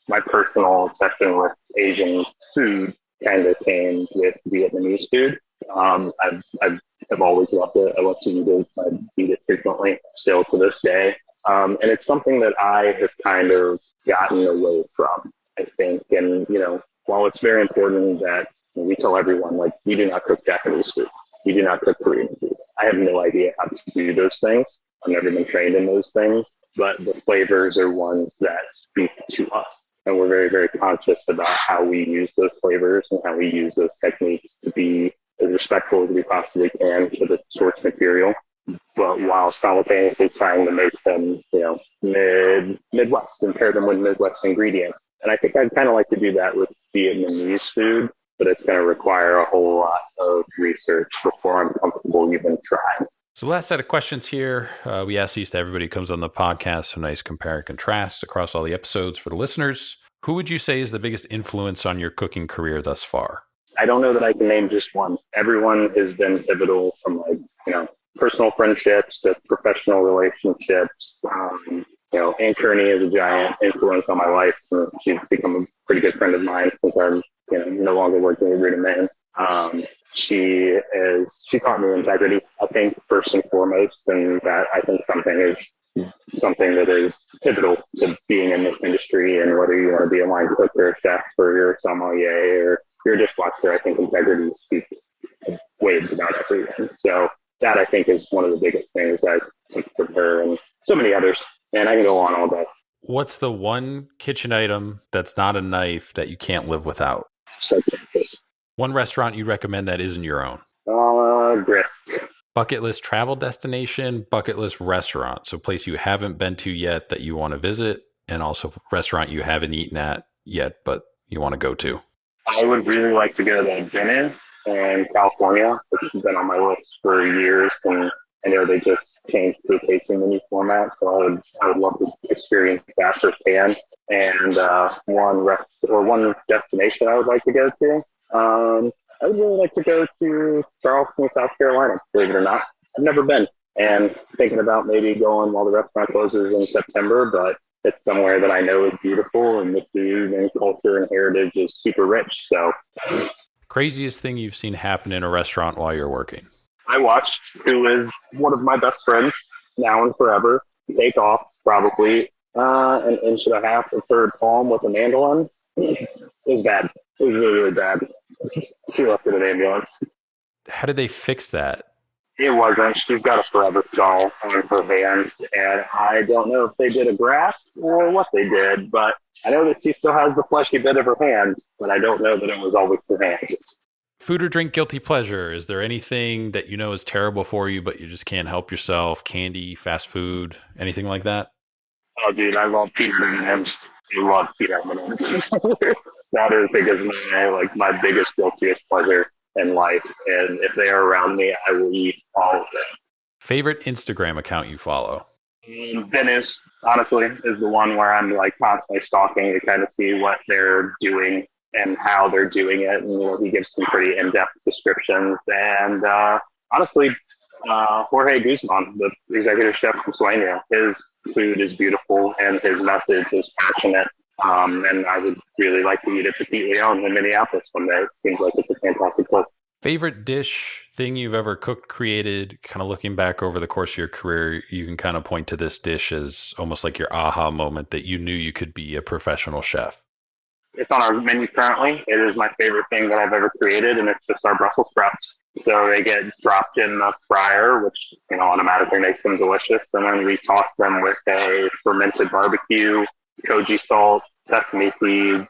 personal obsession with Asian food kind of came with Vietnamese food. I've always loved it. I love to eat it. I eat it frequently, still to this day. And it's something that I have kind of gotten away from, I think. And, while it's very important that we tell everyone, like, we do not cook Japanese food. We do not cook Korean food. I have no idea how to do those things. I've never been trained in those things, but the flavors are ones that speak to us. And we're very, very conscious about how we use those flavors and how we use those techniques to be as respectful as we possibly can to the source material, but while simultaneously trying to make them, Midwest and pair them with Midwest ingredients. And I think I'd kind of like to do that with Vietnamese food, but it's going to require a whole lot of research before I'm comfortable even trying. So last set of questions here. We ask these to everybody who comes on the podcast, so nice compare and contrast across all the episodes for the listeners. Who would you say is the biggest influence on your cooking career thus far? I don't know that I can name just one. Everyone has been pivotal from personal friendships to professional relationships. Aunt Kearney is a giant influence on my life. She's become a pretty good friend of mine since I'm, no longer working with Rita Man. She taught me integrity, I think, first and foremost, and that I think something that is pivotal to being in this industry. And whether you want to be a line cook or a chef or you're a sommelier or you're a dishwasher, I think integrity speaks waves about everything. So that I think is one of the biggest things I took from her and so many others. And I can go on all day. What's the one kitchen item that's not a knife that you can't live without? Such as One restaurant you recommend that isn't your own? Griff. Bucket list travel destination, bucket list restaurant. So place you haven't been to yet that you want to visit, and also restaurant you haven't eaten at yet, but you want to go to. I would really like to go to Venice in California. It's been on my list for years, and I know they just changed to a tasting menu format, so I would love to experience that firsthand. And one destination I would like to go to. I would really like to go to Charleston, South Carolina, believe it or not. I've never been, and thinking about maybe going while the restaurant closes in September, but it's somewhere that I know is beautiful and the food and culture and heritage is super rich. So, craziest thing you've seen happen in a restaurant while you're working? I watched who is one of my best friends now and forever take off probably an inch and a half of third palm with a mandolin. It was bad. It was really, really bad. She left in an ambulance. How did they fix that? It wasn't. She's got a forever skull on her hand, and I don't know if they did a graft or what they did, but I know that she still has the fleshy bit of her hand, but I don't know that it was always her hand. Food or drink guilty pleasure. Is there anything that you know is terrible for you, but you just can't help yourself? Candy, fast food, anything like that? Oh, dude, I love peanut M&Ms. I love peanut M&Ms. That is because my biggest guiltiest pleasure in life, and if they are around me, I will eat all of them. Favorite Instagram account you follow? Venice, honestly, is the one where I'm constantly stalking to kind of see what they're doing and how they're doing it. And he gives some pretty in-depth descriptions. And honestly, Jorge Guzman, the executive chef from Weiner. His food is beautiful and his message is passionate. And I would really like to eat at Petit Leon in Minneapolis one day. It seems like it's a fantastic place. Favorite dish, thing you've ever cooked, created, kind of looking back over the course of your career, you can kind of point to this dish as almost like your aha moment that you knew you could be a professional chef. It's on our menu currently. It is my favorite thing that I've ever created, and it's just our Brussels sprouts. So they get dropped in the fryer, which automatically makes them delicious, and then we toss them with a fermented barbecue, koji salt, sesame seeds,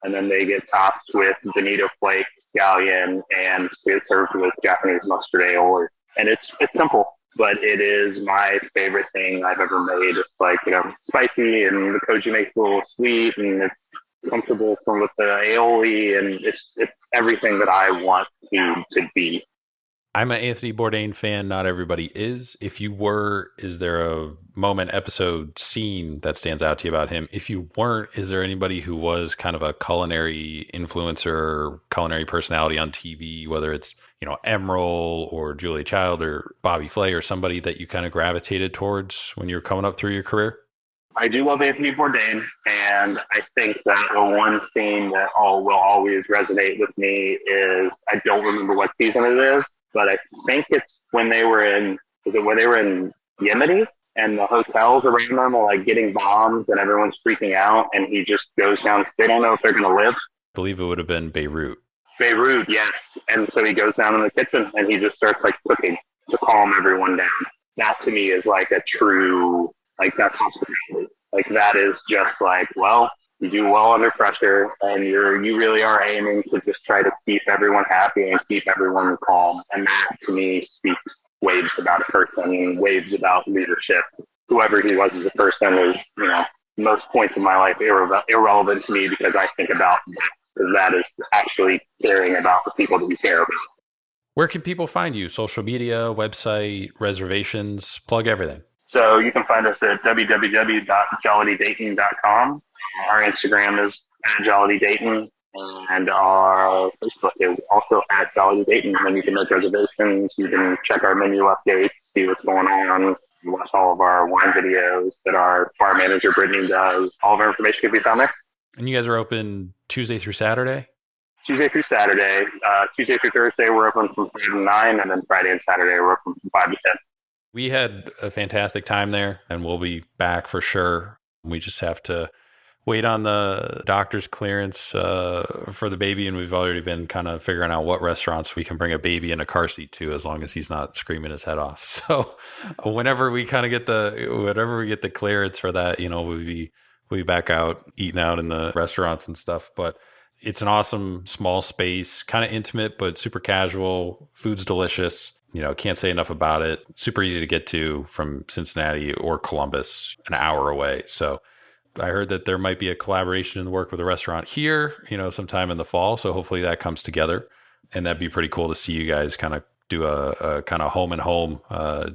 and then they get topped with bonito flakes, scallion, and served with Japanese mustard aioli. And it's simple, but it is my favorite thing I've ever made. It's like spicy, and the koji makes it a little sweet, and it's comfortable from with the aioli, and it's everything that I want food to be. I'm an Anthony Bourdain fan. Not everybody is. If you were, is there a moment, episode, scene that stands out to you about him? If you weren't, is there anybody who was kind of a culinary influencer, culinary personality on TV, whether it's, Emerald or Julia Child or Bobby Flay or somebody that you kind of gravitated towards when you were coming up through your career? I do love Anthony Bourdain, and I think that the one scene that will always resonate with me is, I don't remember what season it is, but I think it's when they were in, is it when they were in Yemeni and the hotels around them are like getting bombs and everyone's freaking out, and he just goes down, they don't know if they're going to live. I believe it would have been Beirut. Beirut, yes. And so he goes down in the kitchen and he just starts like cooking to calm everyone down. That to me is like a true, like that's hospitality. Like that is just like, well, you do well under pressure, and you really are aiming to just try to keep everyone happy and keep everyone calm. And that to me speaks waves about a person, waves about leadership. Whoever he was as a person is, most points of my life irrelevant to me because I think about that, because that is actually caring about the people that you care about. Where can people find you? Social media, website, reservations, plug everything. So you can find us at www.jollitydayton.com. Our Instagram is @jollitydayton, and our Facebook is also @jollitydayton. And you can make reservations. You can check our menu updates, see what's going on. You watch all of our wine videos that our bar manager Brittany does. All of our information can be found there. And you guys are open Tuesday through Saturday? Tuesday through Saturday. Tuesday through Thursday, we're open from 5 to 9, and then Friday and Saturday, we're open from 5 to 10. We had a fantastic time there, and we'll be back for sure. We just have to wait on the doctor's clearance for the baby, and we've already been kind of figuring out what restaurants we can bring a baby in a car seat to, as long as he's not screaming his head off. So whenever we get the clearance for that, we'll be back out eating out in the restaurants and stuff. But it's an awesome small space, kind of intimate, but super casual. Food's delicious. Can't say enough about it. Super easy to get to from Cincinnati or Columbus, an hour away. So I heard that there might be a collaboration in the work with a restaurant here, sometime in the fall. So hopefully that comes together, and that'd be pretty cool to see you guys kind of do a kind of home and home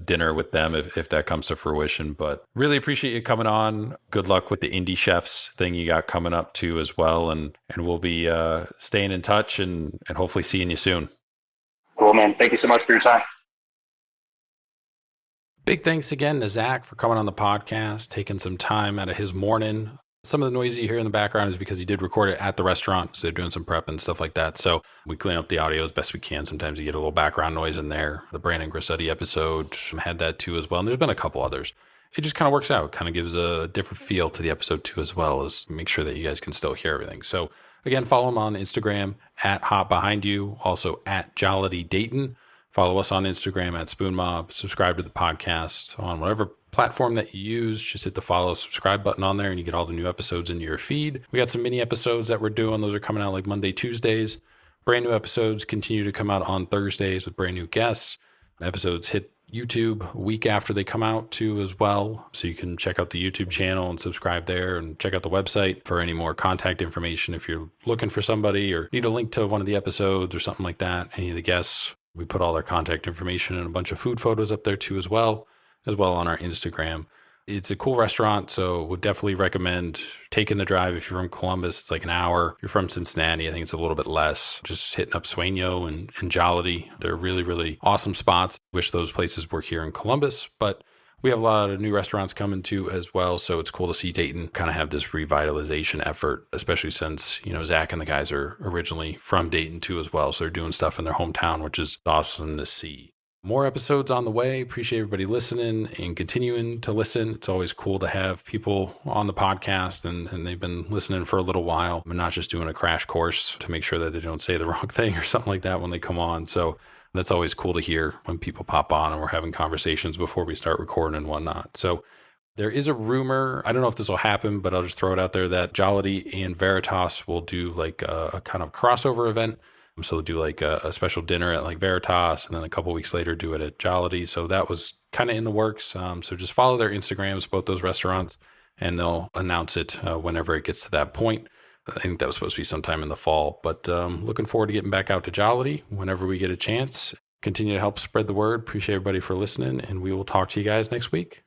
dinner with them if that comes to fruition. But really appreciate you coming on. Good luck with the indie chefs thing you got coming up too as well. And we'll be staying in touch and hopefully seeing you soon. Cool, man. Thank you so much for your time. Big thanks again to Zack for coming on the podcast, taking some time out of his morning. Some of the noise you hear in the background is because he did record it at the restaurant, so they're doing some prep and stuff like that. So we clean up the audio as best we can. Sometimes you get a little background noise in there. The Brandon Grassetti episode had that too as well, and there's been a couple others. It just kind of works out, kind of gives a different feel to the episode too as well, as make sure that you guys can still hear everything. So again, follow him on Instagram @HotBehindYou, also @JollityDayton. Follow us on Instagram @SpoonMob. Subscribe to the podcast on whatever platform that you use. Just hit the follow, subscribe button on there, and you get all the new episodes into your feed. We got some mini episodes that we're doing. Those are coming out like Monday, Tuesdays. Brand new episodes continue to come out on Thursdays with brand new guests. Episodes hit YouTube a week after they come out too as well. So you can check out the YouTube channel and subscribe there, and check out the website for any more contact information if you're looking for somebody or need a link to one of the episodes or something like that. Any of the guests, we put all their contact information and a bunch of food photos up there too as well on our Instagram. It's a cool restaurant, so would definitely recommend taking the drive. If you're from Columbus, it's like an hour. If you're from Cincinnati, I think it's a little bit less. Just hitting up Sueño and Jollity. They're really, really awesome spots. Wish those places were here in Columbus, but we have a lot of new restaurants coming too as well. So it's cool to see Dayton kind of have this revitalization effort, especially since, Zach and the guys are originally from Dayton too as well. So they're doing stuff in their hometown, which is awesome to see. More episodes on the way. Appreciate everybody listening and continuing to listen. It's always cool to have people on the podcast and they've been listening for a little while and not just doing a crash course to make sure that they don't say the wrong thing or something like that when they come on. So that's always cool to hear when people pop on and we're having conversations before we start recording and whatnot. So there is a rumor, I don't know if this will happen, but I'll just throw it out there that Jollity and Veritas will do like a kind of crossover event. So they'll do like a special dinner at like Veritas and then a couple weeks later do it at Jollity. So that was kind of in the works. So just follow their Instagrams, both those restaurants, and they'll announce it whenever it gets to that point. I think that was supposed to be sometime in the fall, but looking forward to getting back out to Jollity whenever we get a chance. Continue to help spread the word. Appreciate everybody for listening, and we will talk to you guys next week.